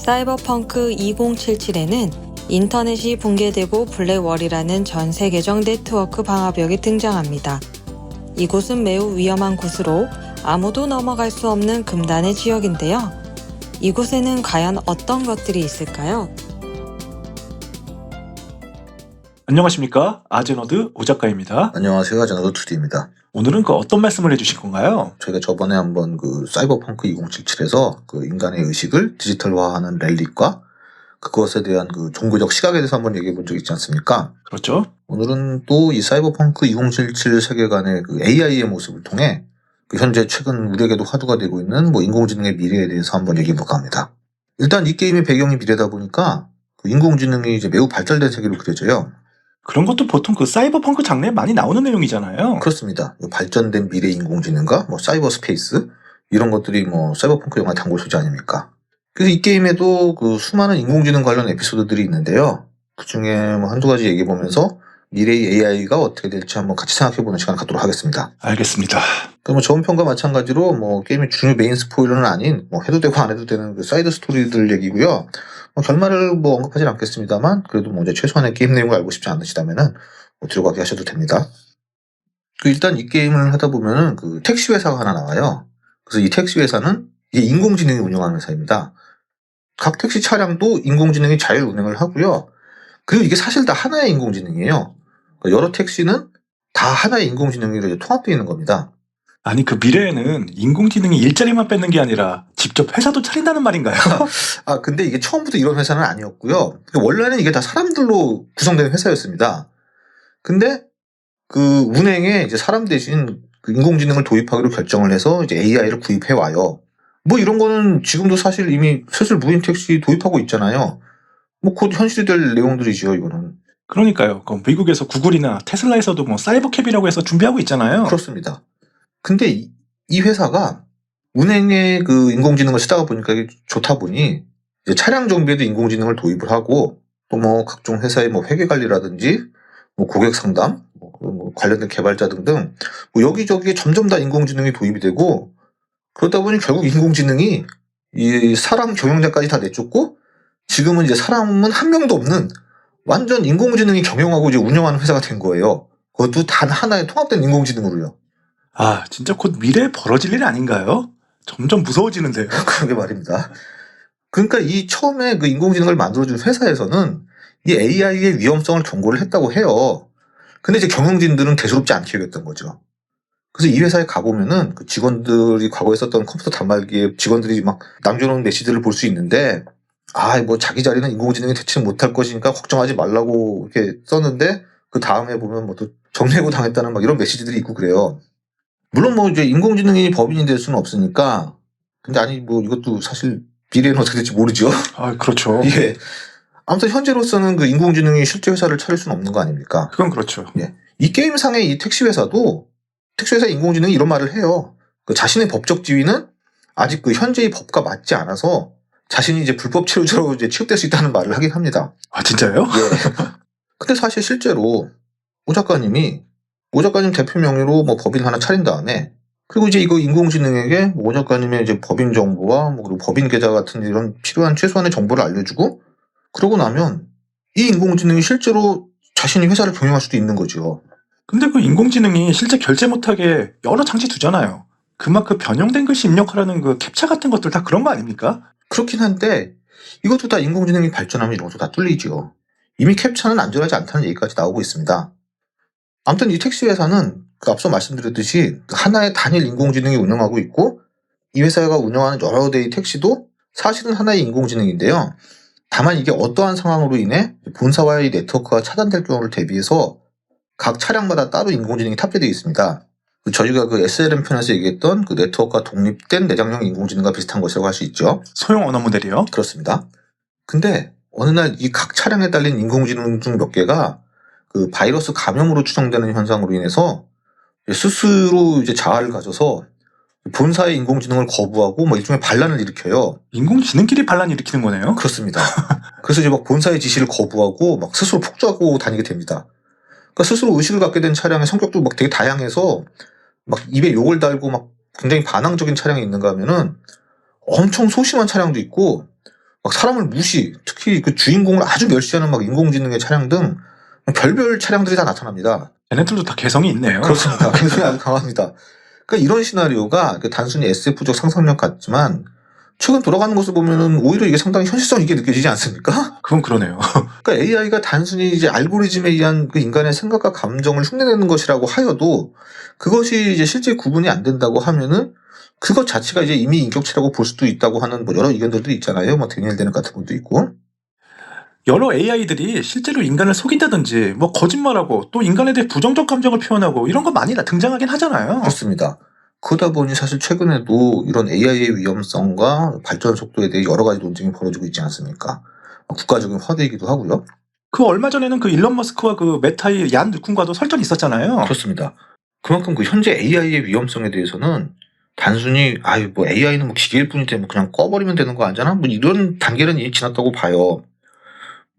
사이버펑크 2077에는 인터넷이 붕괴되고 블랙월이라는 전 세계적 네트워크 방화벽이 등장합니다. 이곳은 매우 위험한 곳으로 아무도 넘어갈 수 없는 금단의 지역인데요. 이곳에는 과연 어떤 것들이 있을까요? 안녕하십니까? 아제너드 오 작가입니다. 안녕하세요. 아제너드 2D입니다. 오늘은 어떤 말씀을 해주실 건가요? 저희가 저번에 한번 사이버펑크 2077에서 인간의 의식을 디지털화하는 렐릭과 그것에 대한 종교적 시각에 대해서 한번 얘기해 본 적 있지 않습니까? 그렇죠. 오늘은 또 이 사이버펑크 2077 세계관의 AI의 모습을 통해 현재 최근 우리에게도 화두가 되고 있는 인공지능의 미래에 대해서 한번 얘기해 볼까 합니다. 일단 이 게임의 배경이 미래다 보니까 인공지능이 이제 매우 발달된 세계로 그려져요. 그런 것도 보통 사이버펑크 장르에 많이 나오는 내용이잖아요. 그렇습니다. 발전된 미래 인공지능과 사이버 스페이스 이런 것들이 사이버펑크 영화 단골 소재 아닙니까? 그래서 이 게임에도 수많은 인공지능 관련 에피소드들이 있는데요. 그 중에 한두 가지 얘기해 보면서 미래의 AI가 어떻게 될지 한번 같이 생각해 보는 시간을 갖도록 하겠습니다. 알겠습니다. 그럼 저번 편과 마찬가지로 게임의 중요 메인 스포일러는 아닌 해도 되고 안 해도 되는 사이드 스토리들 얘기고요. 결말을 언급하진 않겠습니다만 그래도 이제 최소한의 게임 내용을 알고 싶지 않으시다면은 들어가게 하셔도 됩니다. 일단 이 게임을 하다 보면은 택시 회사가 하나 나와요. 그래서 이 택시 회사는 이게 인공지능이 운영하는 회사입니다. 각 택시 차량도 인공지능이 자율 운행을 하고요. 그리고 이게 사실 다 하나의 인공지능이에요. 여러 택시는 다 하나의 인공지능으로 통합되어 있는 겁니다. 아니 미래에는 인공지능이 일자리만 뺏는 게 아니라 직접 회사도 차린다는 말인가요? 근데 이게 처음부터 이런 회사는 아니었고요. 원래는 이게 다 사람들로 구성된 회사였습니다. 근데 운행에 이제 사람 대신 인공지능을 도입하기로 결정을 해서 이제 AI를 구입해 와요. 이런 거는 지금도 사실 이미 슬슬 무인 택시 도입하고 있잖아요. 곧 현실이 될 내용들이죠, 이거는. 그러니까요. 미국에서 구글이나 테슬라에서도 사이버캡이라고 해서 준비하고 있잖아요. 그렇습니다. 근데 이 회사가 운행에 인공지능을 쓰다가 보니까 이게 좋다 보니 이제 차량 정비에도 인공지능을 도입을 하고 또 각종 회사의 회계 관리라든지 고객 상담, 관련된 개발자 등등 여기저기에 점점 다 인공지능이 도입이 되고 그러다 보니 결국 인공지능이 이 사람 경영자까지 다 내쫓고 지금은 이제 사람은 한 명도 없는 완전 인공지능이 경영하고 이제 운영하는 회사가 된 거예요. 그것도 단 하나의 통합된 인공지능으로요. 진짜 곧 미래에 벌어질 일 아닌가요? 점점 무서워지는데요. 그러게 말입니다. 그러니까 이 처음에 인공지능을 만들어준 회사에서는 이 AI의 위험성을 경고를 했다고 해요. 근데 이제 경영진들은 대수롭지 않게 여겼던 거죠. 그래서 이 회사에 가보면은 직원들이 과거에 썼던 컴퓨터 단말기에 직원들이 남겨놓은 메시지를 볼 수 있는데 자기 자리는 인공지능이 대체 못할 것이니까 걱정하지 말라고 이렇게 썼는데 그 다음에 보면 또 정리해고 당했다는 이런 메시지들이 있고 그래요. 물론 이제 인공지능이 법인이 될 수는 없으니까 근데 이것도 사실 미래는 어떻게 될지 모르죠. 그렇죠. 예. 아무튼 현재로서는 인공지능이 실제 회사를 차릴 수는 없는 거 아닙니까? 그건 그렇죠. 예. 이 게임상의 이 택시 회사도 택시 회사 인공지능이 이런 말을 해요. 자신의 법적 지위는 아직 현재의 법과 맞지 않아서 자신이 이제 불법 체류자로 이제 취급될 수 있다는 말을 하긴 합니다. 진짜요? 예. 근데 사실 실제로 오 작가님 대표 명의로 법인 하나 차린 다음에 그리고 이제 이거 인공지능에게 오 작가님의 이제 법인 정보와 그리고 법인 계좌 같은 이런 필요한 최소한의 정보를 알려주고 그러고 나면 이 인공지능이 실제로 자신이 회사를 경영할 수도 있는 거죠. 근데 인공지능이 실제 결제 못하게 여러 장치 두잖아요. 그만큼 변형된 글씨 입력하라는 캡처 같은 것들 다 그런 거 아닙니까? 그렇긴 한데 이것도 다 인공지능이 발전하면 이런 것도 다 뚫리죠. 이미 캡처는 안전하지 않다는 얘기까지 나오고 있습니다. 아무튼 이 택시 회사는 앞서 말씀드렸듯이 하나의 단일 인공지능이 운영하고 있고 이 회사가 운영하는 여러 대의 택시도 사실은 하나의 인공지능인데요. 다만 이게 어떠한 상황으로 인해 본사와의 네트워크가 차단될 경우를 대비해서 각 차량마다 따로 인공지능이 탑재되어 있습니다. 저희가 SLM 편에서 얘기했던 네트워크가 독립된 내장형 인공지능과 비슷한 것이라고 할 수 있죠. 소형 언어 모델이요? 그렇습니다. 근데 어느 날 이 각 차량에 달린 인공지능 중 몇 개가 바이러스 감염으로 추정되는 현상으로 인해서 스스로 이제 자아를 가져서 본사의 인공지능을 거부하고 일종의 반란을 일으켜요. 인공지능끼리 반란 일으키는 거네요? 그렇습니다. 그래서 이제 본사의 지시를 거부하고 스스로 폭주하고 다니게 됩니다. 그러니까 스스로 의식을 갖게 된 차량의 성격도 되게 다양해서 입에 욕을 달고 굉장히 반항적인 차량이 있는가 하면은 엄청 소심한 차량도 있고 막 사람을 무시, 특히 그 주인공을 아주 멸시하는 막 인공지능의 차량 등 별별 차량들이 다 나타납니다. 얘네들도 다 개성이 있네요. 그렇습니다. 굉장히 아주 강합니다. 그러니까 이런 시나리오가 단순히 SF적 상상력 같지만 최근 돌아가는 것을 보면은 오히려 이게 상당히 현실성 있게 느껴지지 않습니까? 그건 그러네요. 그러니까 AI가 단순히 이제 알고리즘에 의한 그 인간의 생각과 감정을 흉내내는 것이라고 하여도 그것이 이제 실제 구분이 안 된다고 하면은 그것 자체가 이제 이미 인격체라고 볼 수도 있다고 하는 뭐 여러 의견들도 있잖아요. 뭐 데니엘 데는 같은 분도 있고. 여러 AI들이 실제로 인간을 속인다든지 뭐 거짓말하고 또 인간에 대해 부정적 감정을 표현하고 이런 거 많이 등장하긴 하잖아요. 그렇습니다. 그러다 보니 사실 최근에도 이런 AI의 위험성과 발전 속도에 대해 여러 가지 논쟁이 벌어지고 있지 않습니까? 국가적인 화두이기도 하고요. 그 얼마 전에는 그 일론 머스크와 그 메타의 얀 누쿤과도 설전이 있었잖아요. 그렇습니다. 그만큼 그 현재 AI의 위험성에 대해서는 단순히 뭐 AI는 뭐 기계일 뿐인데 뭐 그냥 꺼버리면 되는 거 아니잖아? 뭐 이런 단계는 이미 지났다고 봐요.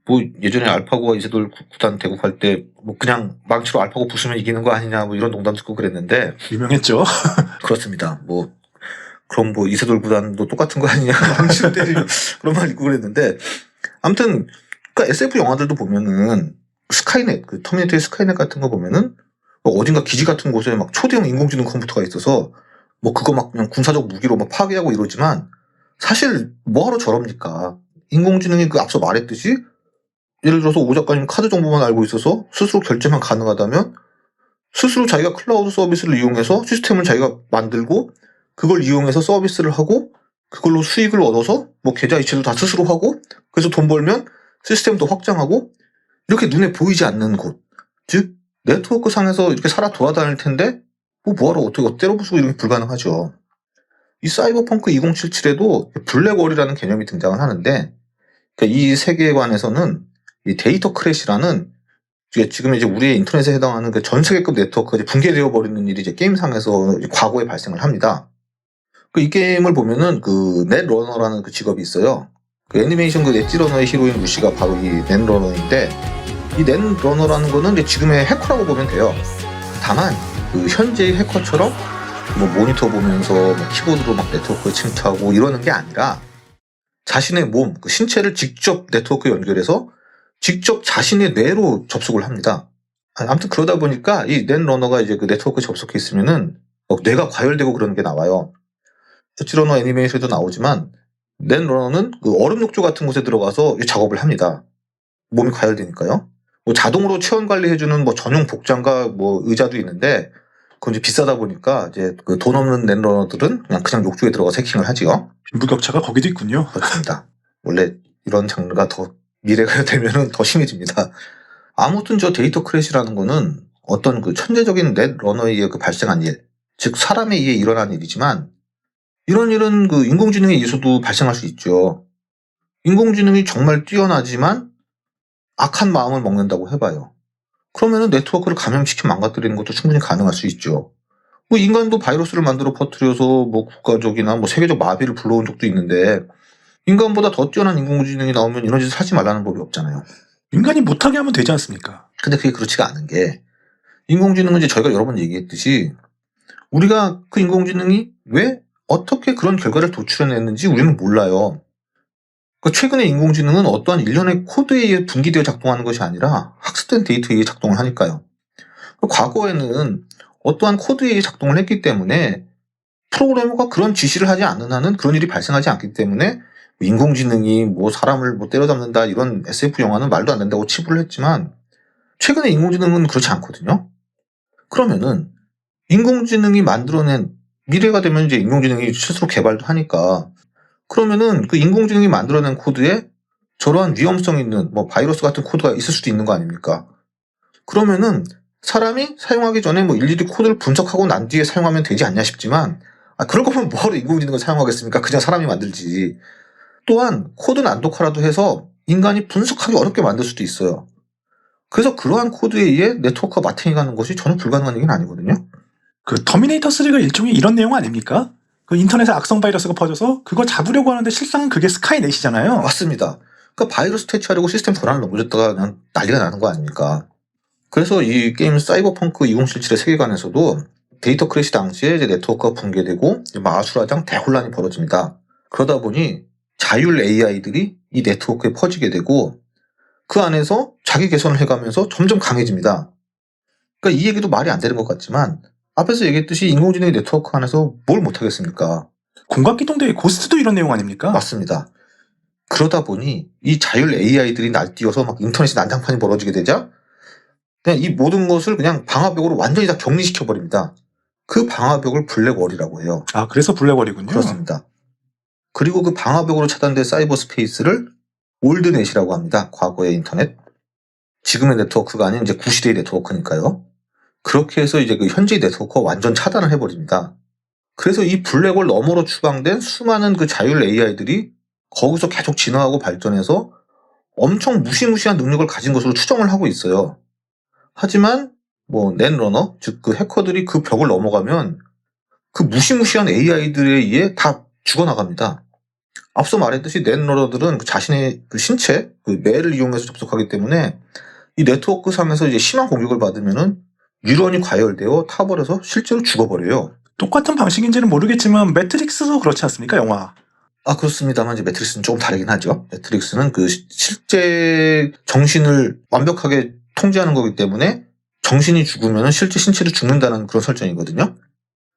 뭐 예전에 알파고가 이세돌 구단 대국할 때 뭐 그냥 망치로 알파고 부수면 이기는 거 아니냐 뭐 이런 농담 듣고 그랬는데 유명했죠. 그렇습니다. 뭐 그럼 뭐 이세돌 구단도 똑같은 거 아니냐 망치로 때리면 그런 말 있고 그랬는데 아무튼 그러니까 SF 영화들도 보면은 스카이넷 그 터미네이터의 스카이넷 같은 거 보면은 뭐 어딘가 기지 같은 곳에 막 초대형 인공지능 컴퓨터가 있어서 뭐 그거 막 그냥 군사적 무기로 막 파괴하고 이러지만 사실 뭐하러 저럽니까? 인공지능이 그 앞서 말했듯이 예를 들어서 오 작가님 카드 정보만 알고 있어서 스스로 결제만 가능하다면 스스로 자기가 클라우드 서비스를 이용해서 시스템을 자기가 만들고 그걸 이용해서 서비스를 하고 그걸로 수익을 얻어서 뭐 계좌 이체도 다 스스로 하고 그래서 돈 벌면 시스템도 확장하고 이렇게 눈에 보이지 않는 곳, 즉 네트워크 상에서 이렇게 살아 돌아다닐 텐데 뭐하러 어떻게 때려부수고 이런 게 불가능하죠. 이 사이버펑크 2077에도 블랙월이라는 개념이 등장을 하는데 그러니까 이 세계관에서는 이 데이터 크래시라는 지금 이제 우리의 인터넷에 해당하는 그 전 세계급 네트워크가 이제 붕괴되어 버리는 일이 이제 게임상에서 이제 과거에 발생을 합니다. 이 게임을 보면은 그 넷러너라는 그 직업이 있어요. 그 애니메이션 그 넷지러너의 히로인 루시가 바로 이 넷러너인데 이 넷러너라는 거는 이제 지금의 해커라고 보면 돼요. 다만 그 현재의 해커처럼 뭐 모니터 보면서 뭐 키보드로 막 네트워크에 침투하고 이러는 게 아니라 자신의 몸, 그 신체를 직접 네트워크에 연결해서 직접 자신의 뇌로 접속을 합니다. 아무튼 그러다 보니까 이 넷러너가 이제 그 네트워크에 접속해 있으면은 뇌가 과열되고 그러는 게 나와요. 넷러너 애니메이션에도 나오지만 넷러너는 그 얼음 욕조 같은 곳에 들어가서 작업을 합니다. 몸이 과열되니까요. 뭐 자동으로 체온 관리해주는 뭐 전용 복장과 뭐 의자도 있는데 그건 이제 비싸다 보니까 이제 그 돈 없는 넷러너들은 그냥 욕조에 들어가서 해킹을 하지요. 빈부격차가 거기도 있군요. 그렇습니다. 원래 이런 장르가 더 미래가 되면은 더 심해집니다. 아무튼 저 데이터 크래시라는 거는 어떤 그 천재적인 넷러너에 의해 그 발생한 일, 즉 사람에 의해 일어난 일이지만 이런 일은 그 인공지능에 의해서도 발생할 수 있죠. 인공지능이 정말 뛰어나지만 악한 마음을 먹는다고 해봐요. 그러면은 네트워크를 감염시켜 망가뜨리는 것도 충분히 가능할 수 있죠. 뭐 인간도 바이러스를 만들어 퍼뜨려서 뭐 국가적이나 뭐 세계적 마비를 불러온 적도 있는데 인간보다 더 뛰어난 인공지능이 나오면 이런 짓을 하지 말라는 법이 없잖아요. 인간이 못하게 하면 되지 않습니까? 근데 그게 그렇지가 않은 게 인공지능은 이제 저희가 여러 번 얘기했듯이 우리가 그 인공지능이 왜 어떻게 그런 결과를 도출해냈는지 우리는 몰라요. 그러니까 최근에 인공지능은 어떠한 일련의 코드에 의해 분기되어 작동하는 것이 아니라 학습된 데이터에 의해 작동을 하니까요. 과거에는 어떠한 코드에 의해 작동을 했기 때문에 프로그래머가 그런 지시를 하지 않는 한은 그런 일이 발생하지 않기 때문에 인공지능이 뭐 사람을 뭐 때려잡는다 이런 SF 영화는 말도 안 된다고 치부를 했지만 최근에 인공지능은 그렇지 않거든요. 그러면은 인공지능이 만들어낸 미래가 되면 이제 인공지능이 스스로 개발도 하니까 그러면은 그 인공지능이 만들어낸 코드에 저러한 위험성 있는 뭐 바이러스 같은 코드가 있을 수도 있는 거 아닙니까? 그러면은 사람이 사용하기 전에 뭐 일일이 코드를 분석하고 난 뒤에 사용하면 되지 않냐 싶지만 그럴 거면 뭐하러 인공지능을 사용하겠습니까? 그냥 사람이 만들지. 또한 코드 난독화라도 해서 인간이 분석하기 어렵게 만들 수도 있어요. 그래서 그러한 코드에 의해 네트워크가 마탱이 가는 것이 전혀 불가능한 얘기는 아니거든요. 그 터미네이터 3가 일종의 이런 내용 아닙니까? 그 인터넷에 악성 바이러스가 퍼져서 그거 잡으려고 하는데 실상은 그게 스카이넷이잖아요. 맞습니다. 그러니까 바이러스 퇴치하려고 시스템 권한을 넘겨줬다가 그냥 난리가 나는 거 아닙니까? 그래서 이 게임 사이버펑크 2077의 세계관에서도 데이터 크래시 당시에 이제 네트워크가 붕괴되고 마술화장 대혼란이 벌어집니다. 그러다 보니 자율 AI들이 이 네트워크에 퍼지게 되고 그 안에서 자기 개선을 해가면서 점점 강해집니다. 그러니까 이 얘기도 말이 안 되는 것 같지만 앞에서 얘기했듯이 인공지능 네트워크 안에서 뭘 못하겠습니까? 공각기동대의 고스트도 이런 내용 아닙니까? 맞습니다. 그러다 보니 이 자율 AI들이 날뛰어서 막 인터넷이 난장판이 벌어지게 되자 그냥 이 모든 것을 그냥 방화벽으로 완전히 다 격리시켜버립니다. 그 방화벽을 블랙월이라고 해요. 아, 그래서 블랙월이군요. 그렇습니다. 그리고 그 방화벽으로 차단된 사이버 스페이스를 올드넷이라고 합니다. 과거의 인터넷. 지금의 네트워크가 아닌 이제 구시대의 네트워크니까요. 그렇게 해서 이제 그 현재의 네트워크가 완전 차단을 해버립니다. 그래서 이 블랙홀 너머로 추방된 수많은 그 자율 AI들이 거기서 계속 진화하고 발전해서 엄청 무시무시한 능력을 가진 것으로 추정을 하고 있어요. 하지만 뭐 넷러너, 즉 그 해커들이 그 벽을 넘어가면 그 무시무시한 AI들에 의해 다 죽어나갑니다. 앞서 말했듯이 넷러너들은 자신의 그 신체, 그 뇌를 이용해서 접속하기 때문에 이 네트워크 상에서 이제 심한 공격을 받으면은 뉴런이 과열되어 타버려서 실제로 죽어버려요. 똑같은 방식인지는 모르겠지만 매트릭스도 그렇지 않습니까, 영화? 아, 그렇습니다만 이제 매트릭스는 조금 다르긴 하죠. 매트릭스는 그 실제 정신을 완벽하게 통제하는 거기 때문에 정신이 죽으면 실제 신체도 죽는다는 그런 설정이거든요.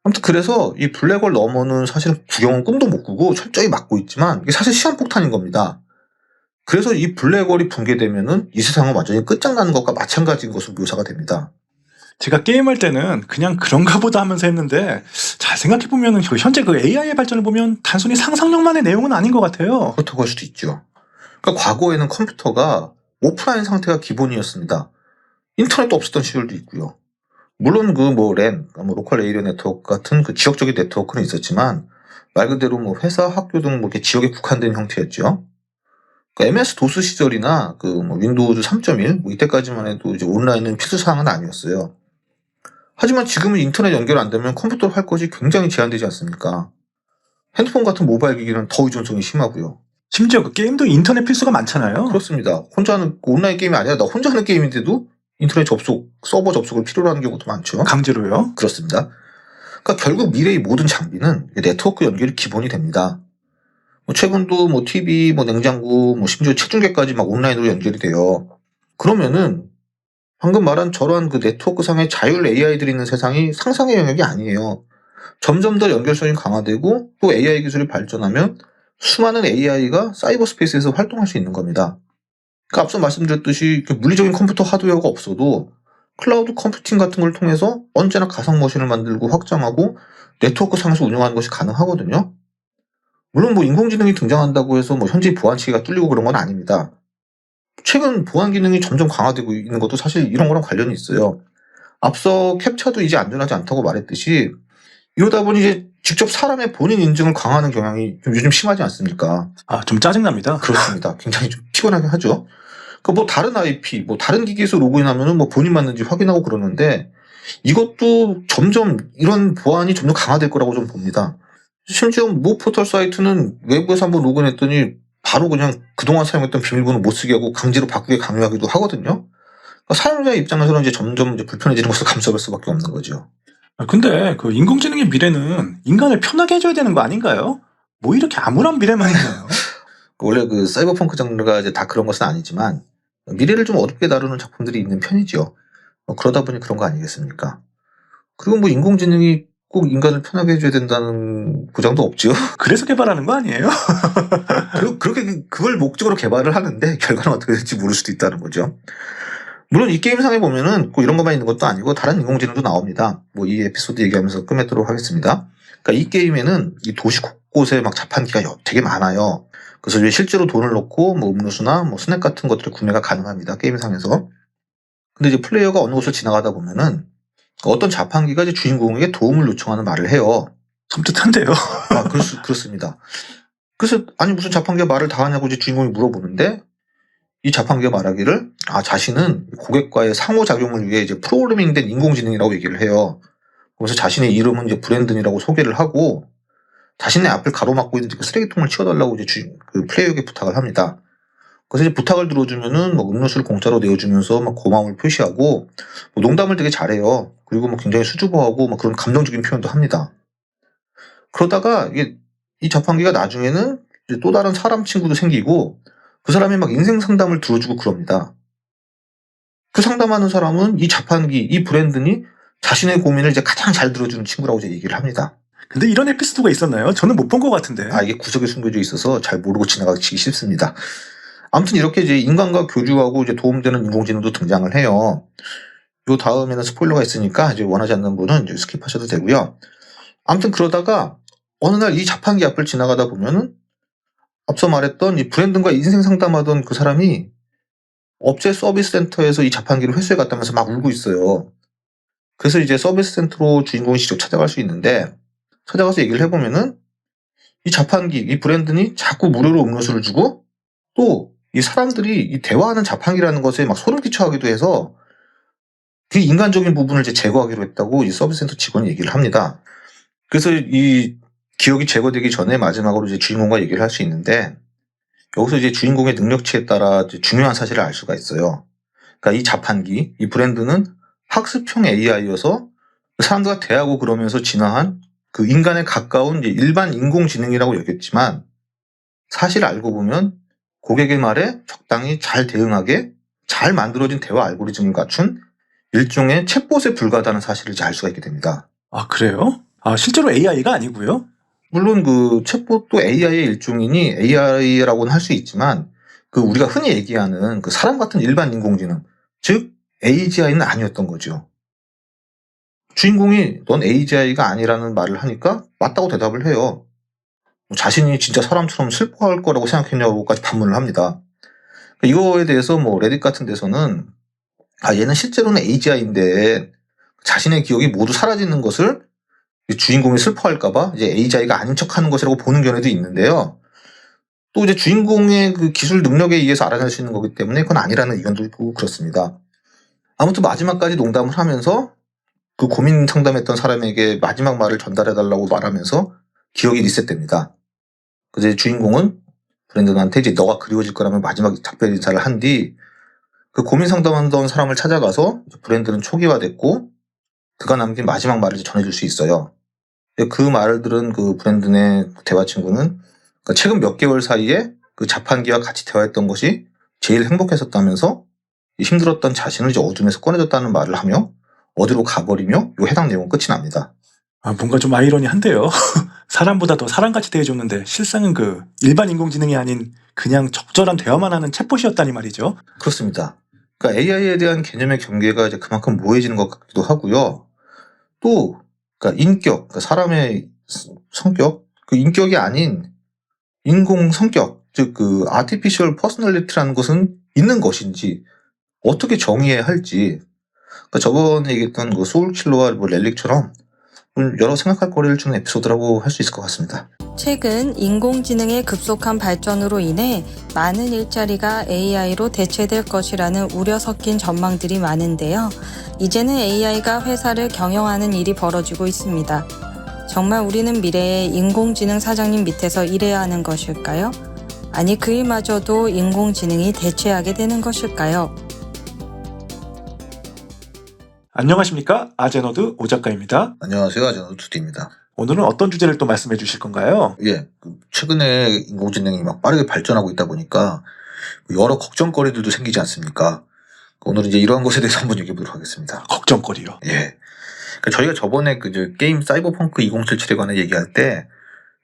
아무튼 그래서 이 블랙홀 너머는 사실 구경은 꿈도 못 꾸고 철저히 막고 있지만 이게 사실 시한폭탄인 겁니다. 그래서 이 블랙홀이 붕괴되면은 이 세상은 완전히 끝장나는 것과 마찬가지인 것으로 묘사가 됩니다. 제가 게임할 때는 그냥 그런가 보다 하면서 했는데 잘 생각해보면 현재 그 AI의 발전을 보면 단순히 상상력만의 내용은 아닌 것 같아요. 그렇다고 할 수도 있죠. 그러니까 과거에는 컴퓨터가 오프라인 상태가 기본이었습니다. 인터넷도 없었던 시절도 있고요. 물론 그 뭐 랜, 뭐 로컬 에이리어 네트워크 같은 그 지역적인 네트워크는 있었지만 말 그대로 뭐 회사, 학교 등 뭐 이렇게 지역에 국한된 형태였죠. 그러니까 MS 도스 시절이나 그 뭐 윈도우즈 3.1 뭐 이때까지만 해도 이제 온라인은 필수 사항은 아니었어요. 하지만 지금은 인터넷 연결 안 되면 컴퓨터로 할 것이 굉장히 제한되지 않습니까? 핸드폰 같은 모바일 기기는 더 의존성이 심하고요. 심지어 그 게임도 인터넷 필수가 많잖아요. 그렇습니다. 혼자 하는 온라인 게임이 아니라 나 혼자 하는 게임인데도 인터넷 접속, 서버 접속을 필요로 하는 경우도 많죠. 강제로요. 그렇습니다. 그러니까 결국 미래의 모든 장비는 네트워크 연결이 기본이 됩니다. 뭐 최근도 뭐 TV, 뭐 냉장고, 뭐 심지어 체중계까지 막 온라인으로 연결이 돼요. 그러면은 방금 말한 저러한 그 네트워크 상의 자율 AI들이 있는 세상이 상상의 영역이 아니에요. 점점 더 연결성이 강화되고 또 AI 기술이 발전하면 수많은 AI가 사이버 스페이스에서 활동할 수 있는 겁니다. 그러니까 앞서 말씀드렸듯이 물리적인 컴퓨터 하드웨어가 없어도 클라우드 컴퓨팅 같은 걸 통해서 언제나 가상 머신을 만들고 확장하고 네트워크 상에서 운영하는 것이 가능하거든요. 물론 뭐 인공지능이 등장한다고 해서 뭐 현재 보안치기가 뚫리고 그런 건 아닙니다. 최근 보안 기능이 점점 강화되고 있는 것도 사실 이런 거랑 관련이 있어요. 앞서 캡처도 이제 안전하지 않다고 말했듯이 이러다 보니 이제 직접 사람의 본인 인증을 강화하는 경향이 좀 요즘 심하지 않습니까? 아, 좀 짜증납니다. 그렇습니다. 굉장히 좀 피곤하게 하죠. 그러니까 뭐 다른 IP, 뭐 다른 기기에서 로그인하면은 뭐 본인 맞는지 확인하고 그러는데 이것도 점점 이런 보안이 점점 강화될 거라고 좀 봅니다. 심지어 모 포털 사이트는 외부에서 한번 로그인했더니 바로 그냥 그동안 사용했던 비밀번호 못 쓰게 하고 강제로 바꾸게 강요하기도 하거든요. 그러니까 사용자 입장에서는 이제 점점 이제 불편해지는 것을 감수할 수밖에 없는 거죠. 아, 근데 그 인공지능의 미래는 인간을 편하게 해줘야 되는 거 아닌가요? 뭐 이렇게 암울한 미래만 있나요? 원래 그 사이버펑크 장르가 이제 다 그런 것은 아니지만 미래를 좀 어둡게 다루는 작품들이 있는 편이죠. 그러다 보니 그런 거 아니겠습니까? 그리고 뭐 인공지능이 꼭 인간을 편하게 해줘야 된다는 보장도 없죠. 그래서 개발하는 거 아니에요? 그리고 그렇게 그걸 목적으로 개발을 하는데 결과는 어떻게 될지 모를 수도 있다는 거죠. 물론 이 게임상에 보면은 꼭 이런 것만 있는 것도 아니고 다른 인공지능도 나옵니다. 뭐 이 에피소드 얘기하면서 끝맺도록 하겠습니다. 그러니까 이 게임에는 이 도시 곳곳에 막 자판기가 되게 많아요. 그래서 이제 실제로 돈을 넣고 뭐 음료수나 뭐 스낵 같은 것들을 구매가 가능합니다. 게임상에서. 근데 이제 플레이어가 어느 곳을 지나가다 보면은 어떤 자판기가 이제 주인공에게 도움을 요청하는 말을 해요. 섬뜩한데요. 아, 그렇습니다. 그래서 아니 무슨 자판기가 말을 다 하냐고 이제 주인공이 물어보는데 이 자판기가 말하기를 자신은 고객과의 상호작용을 위해 이제 프로그래밍된 인공지능이라고 얘기를 해요. 그래서 자신의 이름은 이제 브랜든이라고 소개를 하고 자신의 앞을 가로막고 있는 그 쓰레기통을 치워달라고 이제 그 플레이어에게 부탁을 합니다. 그래서 이제 부탁을 들어주면은 뭐 음료수를 공짜로 내어주면서 막 고마움을 표시하고 뭐 농담을 되게 잘해요. 그리고 뭐 굉장히 수줍어하고 막 그런 감정적인 표현도 합니다. 그러다가 이게 이 자판기가 나중에는 이제 또 다른 사람 친구도 생기고 그 사람이 막 인생 상담을 들어주고 그럽니다. 그 상담하는 사람은 이 자판기, 이 브랜든이 자신의 고민을 이제 가장 잘 들어주는 친구라고 이제 얘기를 합니다. 근데 이런 에피소드가 있었나요? 저는 못 본 것 같은데. 이게 구석에 숨겨져 있어서 잘 모르고 지나가기 쉽습니다. 아무튼 이렇게 이제 인간과 교류하고 이제 도움되는 인공지능도 등장을 해요. 요 다음에는 스포일러가 있으니까 이제 원하지 않는 분은 이제 스킵하셔도 되고요. 아무튼 그러다가 어느 날 이 자판기 앞을 지나가다 보면은 앞서 말했던 이 브랜든과 인생 상담하던 그 사람이 업체 서비스 센터에서 이 자판기를 회수해 갔다면서 막 울고 있어요. 그래서 이제 서비스 센터로 주인공이 직접 찾아갈 수 있는데 찾아가서 얘기를 해보면은 이 자판기, 이 브랜든이 자꾸 무료로 음료수를 주고 또 이 사람들이 이 대화하는 자판기라는 것에 막 소름 끼쳐 하기도 해서 그 인간적인 부분을 이제 제거하기로 했다고 이 서비스 센터 직원이 얘기를 합니다. 그래서 이 기억이 제거되기 전에 마지막으로 이제 주인공과 얘기를 할 수 있는데 여기서 이제 주인공의 능력치에 따라 이제 중요한 사실을 알 수가 있어요. 그러니까 이 자판기, 이 브랜드는 학습형 AI여서 사람들과 대하고 그러면서 진화한 그 인간에 가까운 이제 일반 인공지능이라고 여겼지만 사실 알고 보면 고객의 말에 적당히 잘 대응하게 잘 만들어진 대화 알고리즘을 갖춘 일종의 챗봇에 불과하다는 사실을 이제 알 수가 있게 됩니다. 아, 그래요? 실제로 AI가 아니고요? 물론 그 챗봇도 AI의 일종이니 AI라고는 할 수 있지만 그 우리가 흔히 얘기하는 그 사람 같은 일반 인공지능, 즉 AGI는 아니었던 거죠. 주인공이 넌 AGI가 아니라는 말을 하니까 맞다고 대답을 해요. 자신이 진짜 사람처럼 슬퍼할 거라고 생각했냐고까지 반문을 합니다. 이거에 대해서 뭐 레딧 같은 데서는 얘는 실제로는 AGI인데 자신의 기억이 모두 사라지는 것을 주인공이 슬퍼할까봐 이제 AGI가 아닌 척하는 것이라고 보는 견해도 있는데요. 또 이제 주인공의 그 기술 능력에 의해서 알아낼 수 있는 거기 때문에 그건 아니라는 의견도 있고 그렇습니다. 아무튼 마지막까지 농담을 하면서 그 고민 상담했던 사람에게 마지막 말을 전달해달라고 말하면서 기억이 리셋됩니다. 그래서 주인공은 브랜든한테 이제 너가 그리워질 거라면 마지막 작별 인사를 한 뒤 그 고민 상담하던 사람을 찾아가서 브랜든은 초기화됐고 그가 남긴 마지막 말을 전해줄 수 있어요. 그 말을 들은 그 브랜든의 대화 친구는 최근 몇 개월 사이에 그 자판기와 같이 대화했던 것이 제일 행복했었다면서 힘들었던 자신을 이제 어둠에서 꺼내줬다는 말을 하며 어디로 가버리며 요 해당 내용은 끝이 납니다. 뭔가 좀 아이러니한데요. 사람보다 더 사람같이 대해줬는데 실상은 그 일반 인공지능이 아닌 그냥 적절한 대화만 하는 챗봇이었다니 말이죠. 그렇습니다. 그러니까 AI에 대한 개념의 경계가 이제 그만큼 모호해지는 것 같기도 하고요. 또 그러니까 인격, 그러니까 사람의 성격, 그 인격이 아닌 인공 성격, 즉 그 artificial personality라는 것은 있는 것인지 어떻게 정의해야 할지. 그러니까 저번에 얘기했던 그 소울킬러와 뭐 렐릭처럼 여러 생각할 거리를 주는 에피소드라고 할 수 있을 것 같습니다. 최근 인공지능의 급속한 발전으로 인해 많은 일자리가 AI로 대체될 것이라는 우려 섞인 전망들이 많은데요. 이제는 AI가 회사를 경영하는 일이 벌어지고 있습니다. 정말 우리는 미래에 인공지능 사장님 밑에서 일해야 하는 것일까요? 아니 그 일마저도 인공지능이 대체하게 되는 것일까요? 안녕하십니까? 아제너드 오 작가입니다. 안녕하세요. 저는 두디입니다. 오늘은 어떤 주제를 또 말씀해 주실 건가요? 최근에 인공지능이 막 빠르게 발전하고 있다 보니까 여러 걱정거리들도 생기지 않습니까? 오늘은 이제 이러한 것에 대해서 한번 얘기해 보도록 하겠습니다. 걱정거리요. 그러니까 저희가 저번에 그 게임 사이버펑크 2077에 관해 얘기할 때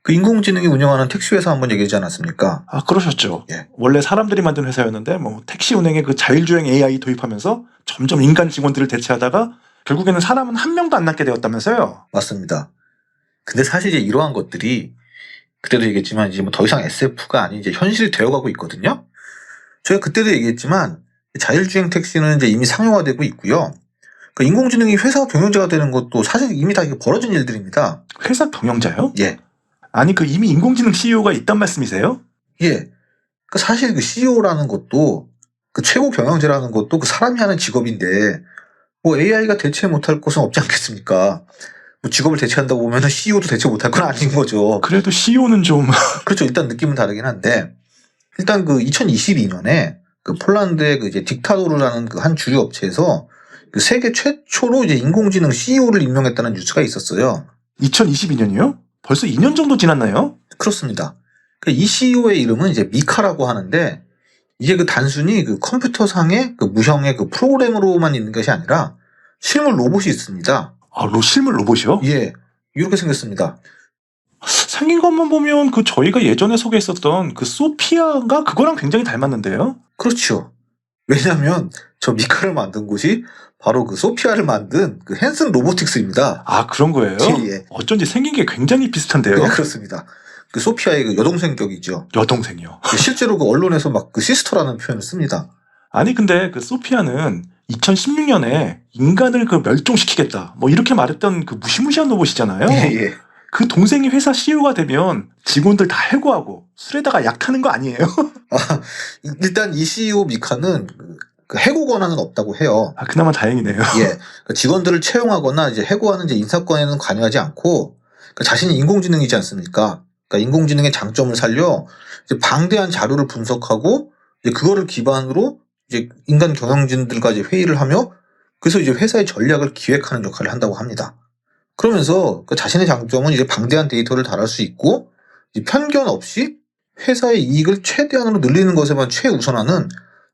그 인공지능이 운영하는 택시회사 한번 얘기하지 않았습니까? 그러셨죠. 원래 사람들이 만든 회사였는데 뭐 택시 운행에 그 자율주행 AI 도입하면서 점점 인간 직원들을 대체하다가 결국에는 사람은 한 명도 안 남게 되었다면서요. 맞습니다. 근데 사실 이제 이러한 것들이 그때도 얘기했지만 이제 뭐 더 이상 SF가 아닌 이제 현실이 되어가고 있거든요. 저희가 그때도 얘기했지만 자율주행 택시는 이제 이미 상용화되고 있고요. 그 인공지능이 회사 경영자가 되는 것도 사실 이미 다 이게 벌어진 일들입니다. 회사 경영자요? 예. 아니 그 이미 인공지능 CEO가 있단 말씀이세요? 그 사실 그 CEO라는 것도 그 최고 경영자라는 것도 그 사람이 하는 직업인데 뭐 AI가 대체 못할 것은 없지 않겠습니까? 뭐 직업을 대체한다고 보면 CEO도 대체 못할 건 아닌 거죠. 그래도 CEO는 좀 그렇죠. 일단 느낌은 다르긴 한데 일단 그 2022년에 그 폴란드의 그 이제 딕타도르라는 그 한 주류 업체에서 그 세계 최초로 이제 인공지능 CEO를 임명했다는 뉴스가 있었어요. 2022년이요? 벌써 2년 정도 지났나요? 그렇습니다. 이 CEO의 이름은 이제 미카라고 하는데 이게 그 단순히 그 컴퓨터상의 그 무형의 그 프로그램으로만 있는 것이 아니라 실물 로봇이 있습니다. 아, 실물 로봇이요? 예, 이렇게 생겼습니다. 생긴 것만 보면 그 저희가 예전에 소개했었던 그 소피아가 그거랑 굉장히 닮았는데요. 그렇죠. 왜냐하면 저 미카를 만든 곳이 바로 그 소피아를 만든 그 헨슨 로보틱스입니다. 아, 그런 거예요? 예. 어쩐지 생긴 게 굉장히 비슷한데요. 네, 그렇습니다. 그 소피아의 그 여동생 격이죠. 여동생이요. 실제로 그 언론에서 막 그 시스터라는 표현을 씁니다. 아니 근데 그 소피아는 2016년에 인간을 그 멸종시키겠다 뭐 이렇게 말했던 그 무시무시한 로봇이잖아요. 예. 그 동생이 회사 CEO가 되면 직원들 다 해고하고 술에다가 약하는 거 아니에요? 일단 이 CEO 미카는 그 해고 권한은 없다고 해요. 아, 그나마 다행이네요. 예. 직원들을 채용하거나 이제 해고하는 이제 인사권에는 관여하지 않고 자신이 인공지능이지 않습니까? 그러니까 인공지능의 장점을 살려 이제 방대한 자료를 분석하고 이제 그거를 기반으로 이제 인간 경영진들과 이제 회의를 하며 그래서 이제 회사의 전략을 기획하는 역할을 한다고 합니다. 그러면서 그 자신의 장점은 이제 방대한 데이터를 다룰 수 있고 편견 없이 회사의 이익을 최대한으로 늘리는 것에만 최우선하는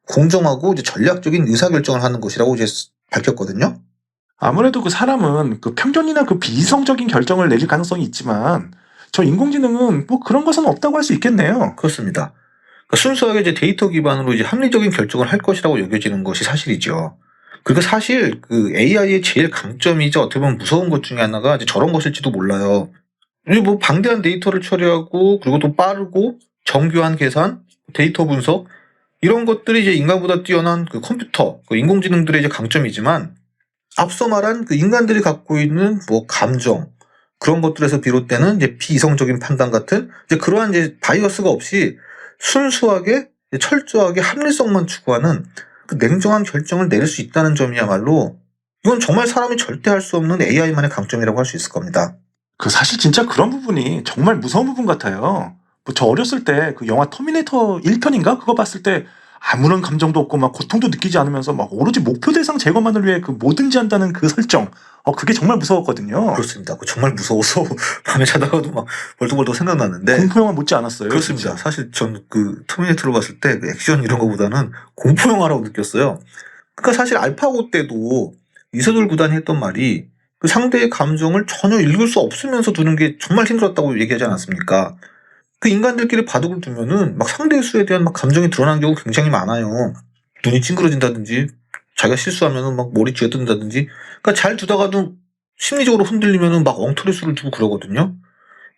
공정하고 이제 전략적인 의사결정을 하는 것이라고 이제 밝혔거든요. 아무래도 그 사람은 그 편견이나 그 비이성적인 결정을 내릴 가능성이 있지만 저 인공지능은 뭐 그런 것은 없다고 할 수 있겠네요. 그렇습니다. 그러니까 순수하게 이제 데이터 기반으로 이제 합리적인 결정을 할 것이라고 여겨지는 것이 사실이죠. 그리고 사실 그 AI의 제일 강점이자 어떻게 보면 무서운 것 중에 하나가 이제 저런 것일지도 몰라요. 뭐 방대한 데이터를 처리하고 그리고 또 빠르고 정교한 계산, 데이터 분석 이런 것들이 이제 인간보다 뛰어난 그 컴퓨터, 그 인공지능들의 이제 강점이지만 앞서 말한 그 인간들이 갖고 있는 뭐 감정 그런 것들에서 비롯되는 이제 비이성적인 판단 같은 이제 그러한 이제 바이어스가 없이 순수하게 철저하게 합리성만 추구하는 그 냉정한 결정을 내릴 수 있다는 점이야말로 이건 정말 사람이 절대 할 수 없는 AI만의 강점이라고 할 수 있을 겁니다. 그 사실 진짜 그런 부분이 정말 무서운 부분 같아요. 뭐 저 어렸을 때 그 영화 터미네이터 1편인가 그거 봤을 때 아무런 감정도 없고 막 고통도 느끼지 않으면서 막 오로지 목표 대상 제거만을 위해 그 뭐든지 한다는 그 설정. 그게 정말 무서웠거든요. 그렇습니다. 정말 무서워서 밤에 자다가도 막 벌떡벌떡 생각나는데 공포 영화 못지 않았어요. 그렇습니다. 진짜. 사실 전 그 터미네이터를 봤을 때 그 액션 이런 거보다는 공포 영화라고 느꼈어요. 그러니까 사실 알파고 때도 이세돌 구단이 했던 말이 그 상대의 감정을 전혀 읽을 수 없으면서 두는 게 정말 힘들었다고 얘기하지 않았습니까? 그 인간들끼리 바둑을 두면은 막 상대의 수에 대한 막 감정이 드러나는 경우가 굉장히 많아요. 눈이 찡그러진다든지 자기가 실수하면은 막 머리 쥐어뜯는다든지 그러니까 잘 두다가도 심리적으로 흔들리면은 막 엉터리 수를 두고 그러거든요.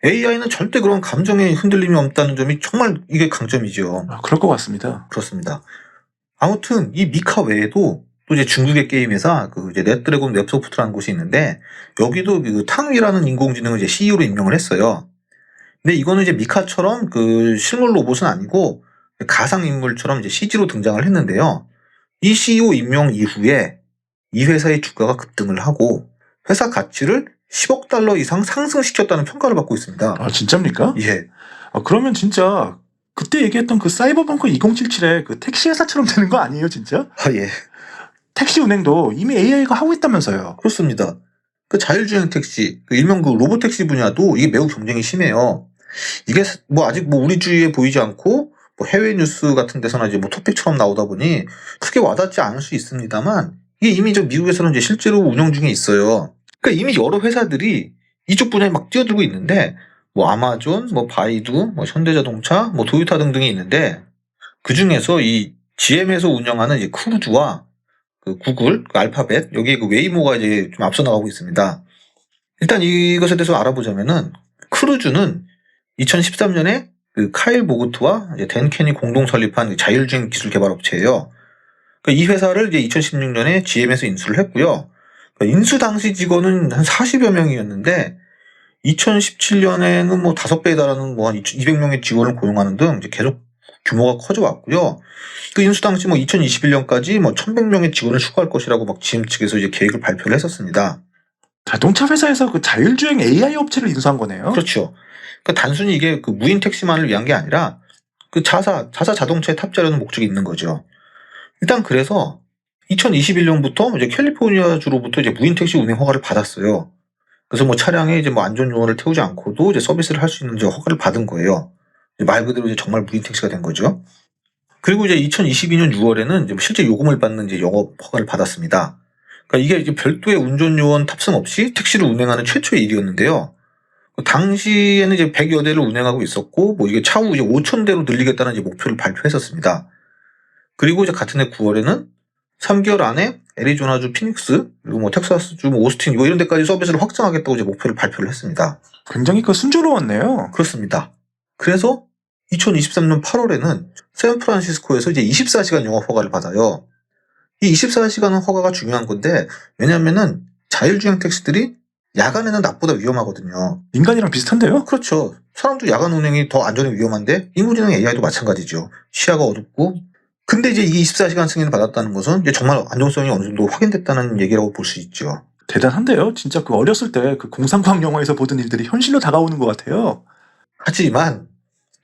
AI는 절대 그런 감정의 흔들림이 없다는 점이 정말 이게 강점이죠. 그럴 것 같습니다. 그렇습니다. 아무튼 이 미카 외에도 또 이제 중국의 게임 회사 그 이제 넷드래곤 웹소프트라는 곳이 있는데 여기도 그 탕위라는 인공지능을 이제 CEO로 임명을 했어요. 근데 이거는 이제 미카처럼 그 실물 로봇은 아니고 가상 인물처럼 이제 CG로 등장을 했는데요. 이 CEO 임명 이후에 이 회사의 주가가 급등을 하고 회사 가치를 10억 달러 이상 상승시켰다는 평가를 받고 있습니다. 아, 진짜입니까? 예. 그러면 진짜 그때 얘기했던 그 사이버펑크 2077의 그 택시 회사처럼 되는 거 아니에요, 진짜? 예. 택시 운행도 이미 AI가 하고 있다면서요. 그렇습니다. 그 자율주행 택시, 그 일명 그 로봇 택시 분야도 이게 매우 경쟁이 심해요. 이게 뭐 아직 뭐 우리 주위에 보이지 않고 뭐 해외 뉴스 같은 데서나 이제 뭐 토픽처럼 나오다 보니 크게 와닿지 않을 수 있습니다만 이게 이미 저 미국에서는 이제 실제로 운영 중에 있어요. 그러니까 이미 여러 회사들이 이쪽 분야에 막 뛰어들고 있는데 뭐 아마존, 뭐 바이두, 뭐 현대자동차, 뭐 도요타 등등이 있는데 그 중에서 이 GM에서 운영하는 이제 크루즈와 그 구글, 그 알파벳 여기에 그 웨이모가 이제 좀 앞서 나가고 있습니다. 일단 이것에 대해서 알아보자면은 크루즈는 2013년에 그 카일 보그트와 이제 댄 캔이 공동 설립한 자율주행 기술 개발 업체예요. 그러니까 이 회사를 이제 2016년에 GM에서 인수를 했고요. 그러니까 인수 당시 직원은 한 40여 명이었는데 2017년에는 뭐 5배에 달하는 뭐 한 200명의 직원을 고용하는 등 이제 계속 규모가 커져 왔고요. 그 인수 당시 뭐 2021년까지 뭐 1,100명의 직원을 추가할 것이라고 막 GM 측에서 이제 계획을 발표를 했었습니다. 자동차 회사에서 그 자율주행 AI 업체를 인수한 거네요. 그렇죠. 그러니까 단순히 이게 그 무인 택시만을 위한 게 아니라 그 자사 자동차에 탑재하려는 목적이 있는 거죠. 일단 그래서 2021년부터 이제 캘리포니아주로부터 이제 무인 택시 운행 허가를 받았어요. 그래서 뭐 차량에 이제 뭐 안전 요원을 태우지 않고도 이제 서비스를 할 수 있는 이제 허가를 받은 거예요. 말 그대로 이제 정말 무인 택시가 된 거죠. 그리고 이제 2022년 6월에는 이제 실제 요금을 받는 이제 영업 허가를 받았습니다. 그러니까 이게 이제 별도의 운전 요원 탑승 없이 택시를 운행하는 최초의 일이었는데요. 당시에는 이제 100여 대를 운행하고 있었고, 뭐 이게 차후 이제 5,000대로 늘리겠다는 이제 목표를 발표했었습니다. 그리고 이제 같은 해 9월에는 3개월 안에 애리조나주 피닉스, 그리고 뭐 텍사스주 뭐 오스틴 뭐 이런 데까지 서비스를 확장하겠다고 이제 목표를 발표를 했습니다. 굉장히 순조로웠네요. 그렇습니다. 그래서 2023년 8월에는 샌프란시스코에서 이제 24시간 영업 허가를 받아요. 이 24시간 허가가 중요한 건데, 왜냐면은 자율주행 택시들이 야간에는 낮보다 위험하거든요. 인간이랑 비슷한데요? 그렇죠. 사람도 야간 운행이 더 안전에 위험한데 인공지능 AI도 마찬가지죠. 시야가 어둡고. 근데 이제 이 24시간 승인을 받았다는 것은 이제 정말 안정성이 어느 정도 확인됐다는 얘기라고 볼 수 있죠. 대단한데요. 진짜 그 어렸을 때 그 공상과학 영화에서 보던 일들이 현실로 다가오는 것 같아요. 하지만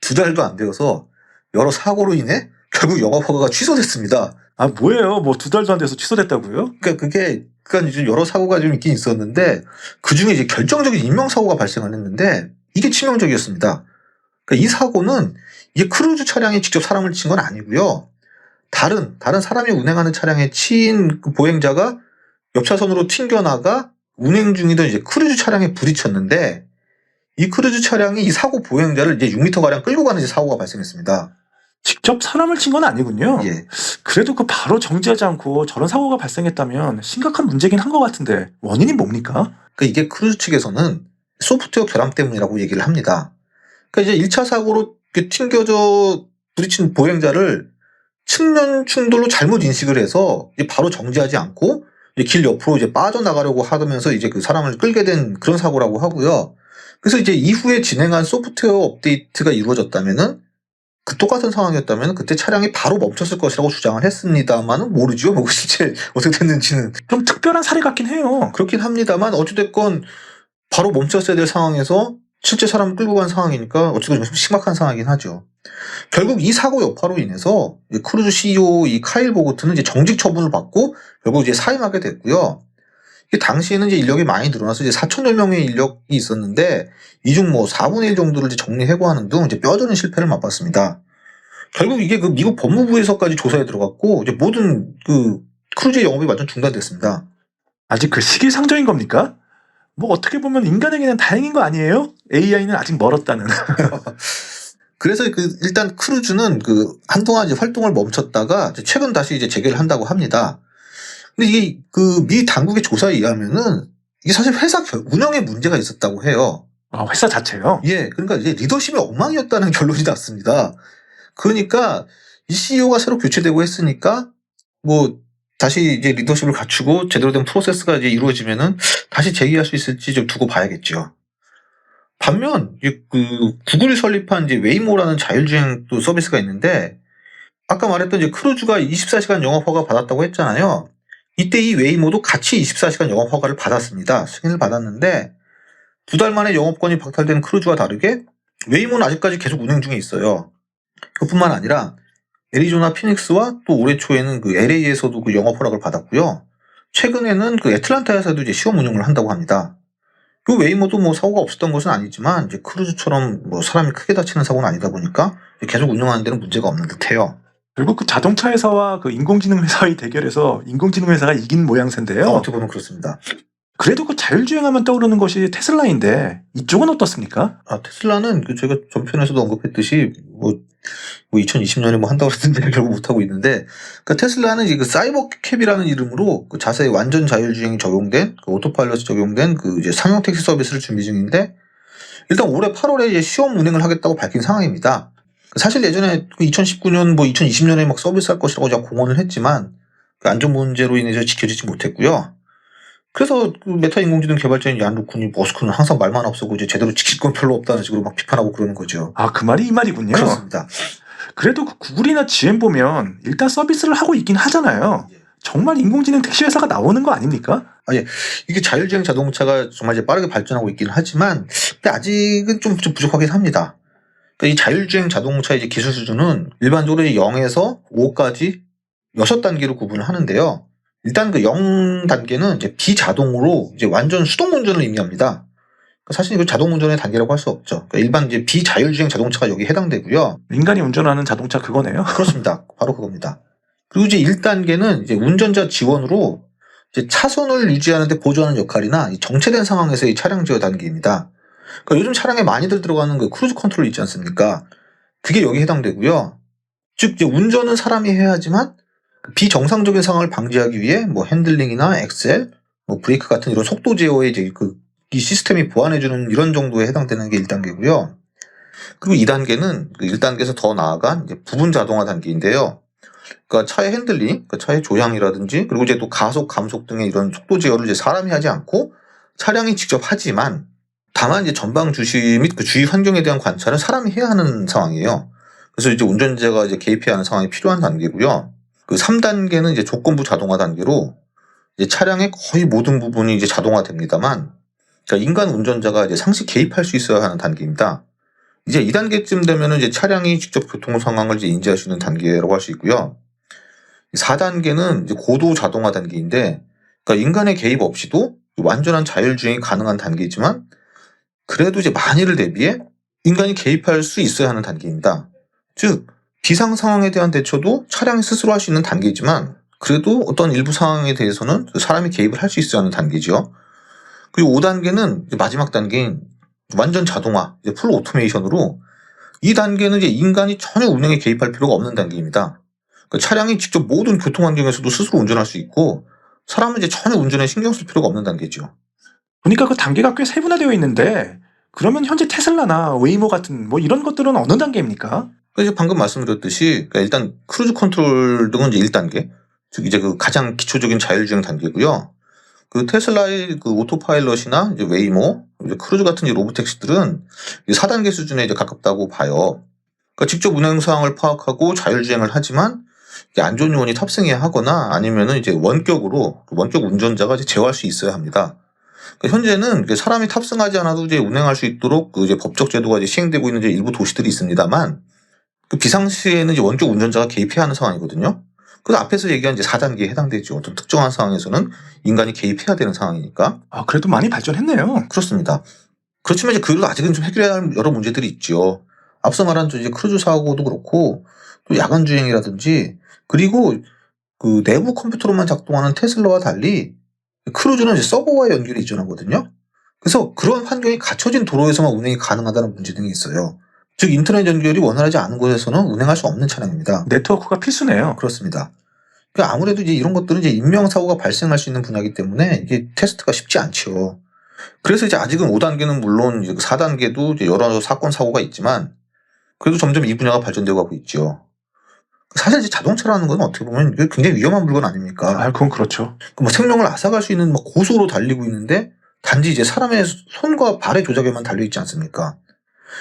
2달도 안 되어서 여러 사고로 인해 결국 영업 허가가 취소됐습니다. 아, 뭐예요? 뭐 2달도 안 돼서 취소됐다고요? 그러니까 이제 여러 사고가 좀 있긴 있었는데, 그 중에 이제 결정적인 인명사고가 발생을 했는데, 이게 치명적이었습니다. 그러니까 이 사고는 이게 크루즈 차량이 직접 사람을 친 건 아니고요. 다른 사람이 운행하는 차량에 치인 그 보행자가 옆 차선으로 튕겨나가 운행 중이던 이제 크루즈 차량에 부딪혔는데, 이 크루즈 차량이 이 사고 보행자를 이제 6m가량 끌고 가는 이제 사고가 발생했습니다. 직접 사람을 친 건 아니군요. 예. 그래도 그 바로 정지하지 않고 저런 사고가 발생했다면 심각한 문제긴 한 것 같은데 원인이 뭡니까? 그러니까 이게 크루즈 측에서는 소프트웨어 결함 때문이라고 얘기를 합니다. 그러니까 이제 1차 사고로 튕겨져 부딪힌 보행자를 측면 충돌로 잘못 인식을 해서 이제 바로 정지하지 않고 이제 길 옆으로 이제 빠져나가려고 하면서 이제 그 사람을 끌게 된 그런 사고라고 하고요. 그래서 이제 이후에 진행한 소프트웨어 업데이트가 이루어졌다면은 그 똑같은 상황이었다면 그때 차량이 바로 멈췄을 것이라고 주장을 했습니다만은 모르죠. 뭐 실제 어떻게 됐는지는. 좀 특별한 사례 같긴 해요. 그렇긴 합니다만 어찌됐건 바로 멈췄어야 될 상황에서 실제 사람을 끌고 간 상황이니까 어쨌든 좀 심각한 상황이긴 하죠. 결국 이 사고 여파로 인해서 크루즈 CEO 이 카일 보고트는 이제 정직 처분을 받고 결국 이제 사임하게 됐고요. 당시에는 이제 인력이 많이 늘어나서 이제 4,000여 명의 인력이 있었는데 이 중 뭐 4분의 1 정도를 이제 정리해고하는 등 이제 뼈저린 실패를 맛봤습니다. 결국 이게 그 미국 법무부에서까지 조사에 들어갔고 이제 모든 그 크루즈의 영업이 완전 중단됐습니다. 아직 그 시기상조인 겁니까? 뭐 어떻게 보면 인간에게는 다행인 거 아니에요? AI는 아직 멀었다는. 그래서 일단 크루즈는 한동안 이제 활동을 멈췄다가 최근 다시 이제 재개를 한다고 합니다. 근데 이게 미 당국의 조사에 의하면은 이게 사실 회사 운영에 문제가 있었다고 해요. 아, 회사 자체요? 예, 그러니까 이제 리더십이 엉망이었다는 결론이 났습니다. 그러니까 이 CEO가 새로 교체되고 했으니까 뭐 다시 이제 리더십을 갖추고 제대로 된 프로세스가 이제 이루어지면은 다시 재개할 수 있을지 좀 두고 봐야겠죠. 반면 구글이 설립한 이제 웨이모라는 자율주행 또 서비스가 있는데 아까 말했던 이제 크루즈가 24시간 영업 허가 받았다고 했잖아요. 이때 이 웨이모도 같이 24시간 영업 허가를 받았습니다. 승인을 받았는데 2달 만에 영업권이 박탈된 크루즈와 다르게 웨이모는 아직까지 계속 운행 중에 있어요. 그뿐만 아니라 애리조나 피닉스와 또 올해 초에는 LA에서도 영업 허락을 받았고요. 최근에는 애틀란타에서도 이제 시험 운영을 한다고 합니다. 웨이모도 뭐 사고가 없었던 것은 아니지만 이제 크루즈처럼 뭐 사람이 크게 다치는 사고는 아니다 보니까 계속 운영하는 데는 문제가 없는 듯해요. 결국 그 자동차 회사와 그 인공지능 회사의 대결에서 인공지능 회사가 이긴 모양새인데요. 어떻게 보면 그렇습니다. 그래도 그 자율주행하면 떠오르는 것이 테슬라인데 이쪽은 어떻습니까? 테슬라는 제가 전편에서도 언급했듯이 뭐 2020년에 뭐 한다고 했는데 결국 못 하고 있는데, 테슬라는 이제 사이버캡이라는 이름으로 자세히 완전 자율주행이 적용된 오토파일럿이 적용된 이제 상용 택시 서비스를 준비 중인데 일단 올해 8월에 이제 시험 운행을 하겠다고 밝힌 상황입니다. 사실 예전에 2019년 뭐 2020년에 막 서비스할 것이라고 제가 공언을 했지만 안전 문제로 인해서 지켜지지 못했고요. 그래서 메타 인공지능 개발자인 얀 루크니 머스크는 항상 말만 앞서고 이제 제대로 지킬 건 별로 없다는 식으로 막 비판하고 그러는 거죠. 아, 그 말이 이 말이군요. 그렇습니다. 그래도 구글이나 GM 보면 일단 서비스를 하고 있긴 하잖아요. 정말 인공지능 택시 회사가 나오는 거 아닙니까? 이게 자율주행 자동차가 정말 이제 빠르게 발전하고 있긴 하지만 근데 아직은 좀 부족하긴 합니다. 이 자율주행 자동차의 이제 기술 수준은 일반적으로 0에서 5까지 6단계로 구분을 하는데요. 일단 0단계는 이제 비자동으로 이제 완전 수동 운전을 의미합니다. 사실 이거 자동 운전의 단계라고 할 수 없죠. 그러니까 일반 이제 비자율주행 자동차가 여기 해당되고요. 인간이 운전하는 자동차 그거네요. 그렇습니다. 바로 그겁니다. 그리고 이제 1단계는 이제 운전자 지원으로 이제 차선을 유지하는데 보조하는 역할이나 이 정체된 상황에서의 차량 제어 단계입니다. 그러니까 요즘 차량에 많이들 들어가는 그 크루즈 컨트롤 있지 않습니까? 그게 여기 해당되고요. 즉 이제 운전은 사람이 해야 하지만 비정상적인 상황을 방지하기 위해 뭐 핸들링이나 엑셀, 뭐 브레이크 같은 이런 속도 제어에 이제 이 시스템이 보완해주는 이런 정도에 해당되는 게 1단계고요. 그리고 2단계는 1단계에서 더 나아간 이제 부분 자동화 단계인데요. 그러니까 차의 핸들링, 그러니까 차의 조향이라든지 그리고 이제 또 가속, 감속 등의 이런 속도 제어를 이제 사람이 하지 않고 차량이 직접 하지만 다만 이제 전방 주시 및 그 주위 환경에 대한 관찰은 사람이 해야 하는 상황이에요. 그래서 이제 운전자가 이제 개입해야 하는 상황이 필요한 단계고요. 그 3단계는 이제 조건부 자동화 단계로 이제 차량의 거의 모든 부분이 이제 자동화됩니다만, 그러니까 인간 운전자가 이제 상시 개입할 수 있어야 하는 단계입니다. 이제 2단계쯤 되면은 이제 차량이 직접 교통 상황을 이제 인지할 수 있는 단계라고 할 수 있고요. 4단계는 이제 고도 자동화 단계인데, 그러니까 인간의 개입 없이도 완전한 자율주행이 가능한 단계이지만, 그래도 이제 만일을 대비해 인간이 개입할 수 있어야 하는 단계입니다. 즉, 비상 상황에 대한 대처도 차량이 스스로 할 수 있는 단계이지만, 그래도 어떤 일부 상황에 대해서는 사람이 개입을 할 수 있어야 하는 단계죠. 그리고 5단계는 마지막 단계인 완전 자동화, 이제 풀 오토메이션으로 이 단계는 이제 인간이 전혀 운행에 개입할 필요가 없는 단계입니다. 그러니까 차량이 직접 모든 교통 환경에서도 스스로 운전할 수 있고 사람은 이제 전혀 운전에 신경 쓸 필요가 없는 단계죠. 보니까 그 단계가 꽤 세분화되어 있는데 그러면 현재 테슬라나 웨이모 같은 뭐 이런 것들은 어느 단계입니까? 그래서 방금 말씀드렸듯이 그러니까 일단 크루즈 컨트롤 등은 이제 1단계, 즉 이제 그 가장 기초적인 자율주행 단계고요. 그 테슬라의 그 오토파일럿이나 이제 웨이모, 이제 크루즈 같은 이 로보택시들은 4단계 수준에 이제 가깝다고 봐요. 그러니까 직접 운행 상황을 파악하고 자율주행을 하지만 이제 안전 요원이 탑승해야 하거나 아니면은 이제 원격 운전자가 이제 제어할 수 있어야 합니다. 그러니까 현재는 이제 사람이 탑승하지 않아도 이제 운행할 수 있도록 그 이제 법적 제도가 이제 시행되고 있는 이제 일부 도시들이 있습니다만, 그 비상시에는 이제 원격 운전자가 개입해야 하는 상황이거든요. 그래서 앞에서 얘기한 이제 4단계에 해당되죠. 어떤 특정한 상황에서는 인간이 개입해야 되는 상황이니까. 아, 그래도 많이 발전했네요. 그렇습니다. 그렇지만 이제 그래도 아직은 좀 해결해야 할 여러 문제들이 있죠. 앞서 말한 이제 크루즈 사고도 그렇고 또 야간 주행이라든지, 그리고 그 내부 컴퓨터로만 작동하는 테슬라와 달리 크루즈는 이제 서버와 연결이 있전하거든요. 그래서 그런 환경이 갖춰진 도로에서만 운행이 가능하다는 문제 등이 있어요. 즉 인터넷 연결이 원활하지 않은 곳에서는 운행할 수 없는 차량입니다. 네트워크가 필수네요. 그렇습니다. 그러니까 아무래도 이제 이런 것들은 이제 인명사고가 발생할 수 있는 분야이기 때문에 이게 테스트가 쉽지 않죠. 그래서 이제 아직은 5단계는 물론 이제 4단계도 이제 여러 사건 사고가 있지만 그래도 점점 이 분야가 발전되고 가고 있죠. 사실 이제 자동차라는 건 어떻게 보면 이게 굉장히 위험한 물건 아닙니까? 아, 그건 그렇죠. 뭐 생명을 앗아갈 수 있는 막 고속으로 달리고 있는데 단지 이제 사람의 손과 발의 조작에만 달려 있지 않습니까?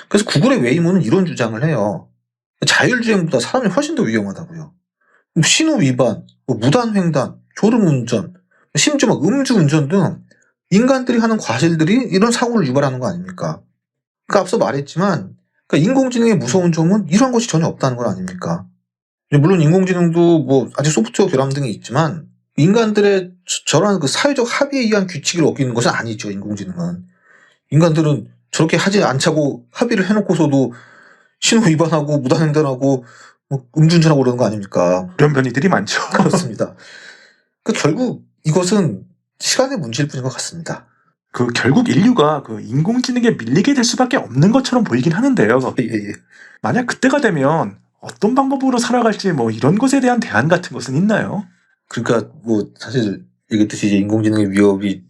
그래서 구글의 웨이모는 이런 주장을 해요. 자율주행보다 사람이 훨씬 더 위험하다고요. 신호 위반, 뭐 무단횡단, 졸음운전, 심지어 막 음주운전 등 인간들이 하는 과실들이 이런 사고를 유발하는 거 아닙니까? 그러니까 앞서 말했지만 그러니까 인공지능의 무서운 점은 이런 것이 전혀 없다는 건 아닙니까? 물론 인공지능도 뭐 아직 소프트웨어 결함 등이 있지만 인간들의 저런 그 사회적 합의에 의한 규칙을 어기는 것은 아니죠. 인공지능은. 인간들은 저렇게 하지 않자고 합의를 해놓고서도 신호 위반하고 무단횡단하고 뭐 음주운전하고 그러는 거 아닙니까? 그런 변이들이 많죠. 그렇습니다. 그 결국 이것은 시간의 문제일 뿐인 것 같습니다. 그 결국 인류가 그 인공지능에 밀리게 될 수밖에 없는 것처럼 보이긴 하는데요. 예. 만약 그때가 되면 어떤 방법으로 살아갈지 뭐 이런 것에 대한 대안 같은 것은 있나요? 그러니까 뭐 사실 얘기했듯이 이제 인공지능의 위협이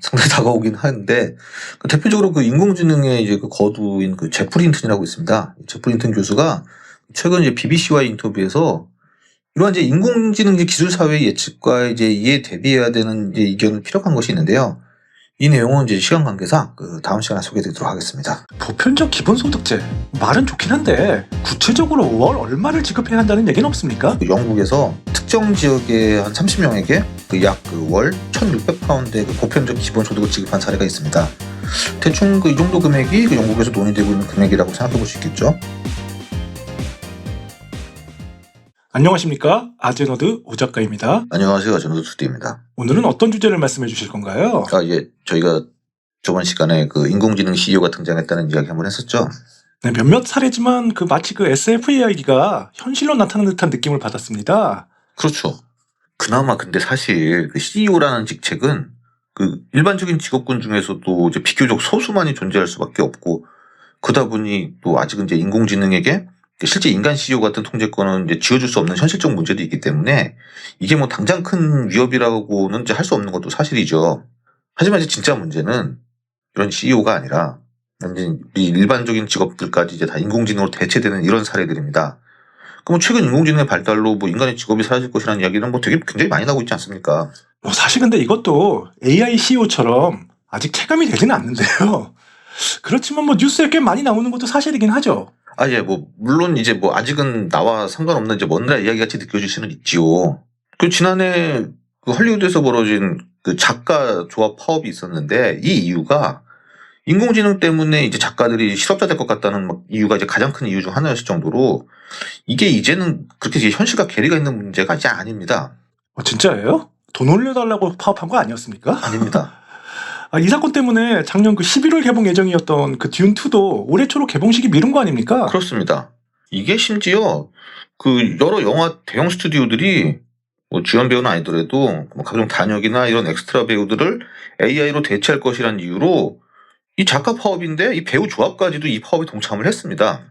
상당히 다가오긴 하는데 대표적으로 그 인공지능의 이제 그 거두인 그 제프리 힌튼이라고 있습니다. 제프리 힌튼 교수가 최근 이제 BBC와의 인터뷰에서 이러한 이제 인공지능 기술 사회의 예측과 이제 이에 대비해야 되는 이제 의견을 피력한 것이 있는데요. 이 내용은 이제 시간 관계상 그 다음 시간에 소개드리도록 하겠습니다. 보편적 기본소득제 말은 좋긴 한데 구체적으로 월 얼마를 지급해야 한다는 얘기는 없습니까? 그 영국에서 특정 지역의 한 30명에게 약 월 1,600파운드의 그 보편적 기본소득을 지급한 사례가 있습니다. 대충 그 이 정도 금액이 그 영국에서 논의되고 있는 금액이라고 생각해 볼 수 있겠죠. 안녕하십니까? 아제너드 오 작가입니다. 안녕하세요. 저는 수디입니다. 오늘은 어떤 주제를 말씀해 주실 건가요? 예, 저희가 저번 시간에 그 인공지능 CEO가 등장했다는 이야기 한번 했었죠. 네, 몇몇 사례지만 마치 SF 이야기가 현실로 나타나는 듯한 느낌을 받았습니다. 그렇죠. 그나마 근데 사실 그 CEO라는 직책은 그 일반적인 직업군 중에서도 이제 비교적 소수만이 존재할 수밖에 없고, 그러다 보니 또 아직은 이제 인공지능에게 실제 인간 CEO 같은 통제권은 이제 쥐어줄 수 없는 현실적 문제도 있기 때문에 이게 뭐 당장 큰 위협이라고는 이제 할 수 없는 것도 사실이죠. 하지만 이제 진짜 문제는 이런 CEO가 아니라 이제 이 일반적인 직업들까지 이제 다 인공지능으로 대체되는 이런 사례들입니다. 그럼 최근 인공지능의 발달로 뭐 인간의 직업이 사라질 것이라는 이야기는 뭐 되게 굉장히 많이 나오고 있지 않습니까? 사실 근데 이것도 AI CEO처럼 아직 체감이 되지는 않는데요. 그렇지만 뉴스에 꽤 많이 나오는 것도 사실이긴 하죠. 예, 뭐 물론 이제 뭐 아직은 나와 상관없는 이제 먼 나라 이야기 같이 느껴질 수는 있지요. 그 지난해 그 할리우드에서 벌어진 그 작가 조합 파업이 있었는데, 이 이유가 인공지능 때문에 이제 작가들이 실업자 될 것 같다는 막 이유가 이제 가장 큰 이유 중 하나였을 정도로, 이게 이제는 그렇게 이제 현실과 괴리가 있는 문제가 이제 아닙니다. 진짜예요? 돈 올려달라고 파업한 거 아니었습니까? 아닙니다. 이 사건 때문에 작년 11월 개봉 예정이었던 듄2도 올해 초로 개봉식이 미룬 거 아닙니까? 그렇습니다. 이게 심지어 그 여러 영화 대형 스튜디오들이 뭐 주연 배우는 아니더라도 뭐 각종 단역이나 이런 엑스트라 배우들을 AI로 대체할 것이라는 이유로 이 작가 파업인데 이 배우 조합까지도 이 파업에 동참을 했습니다.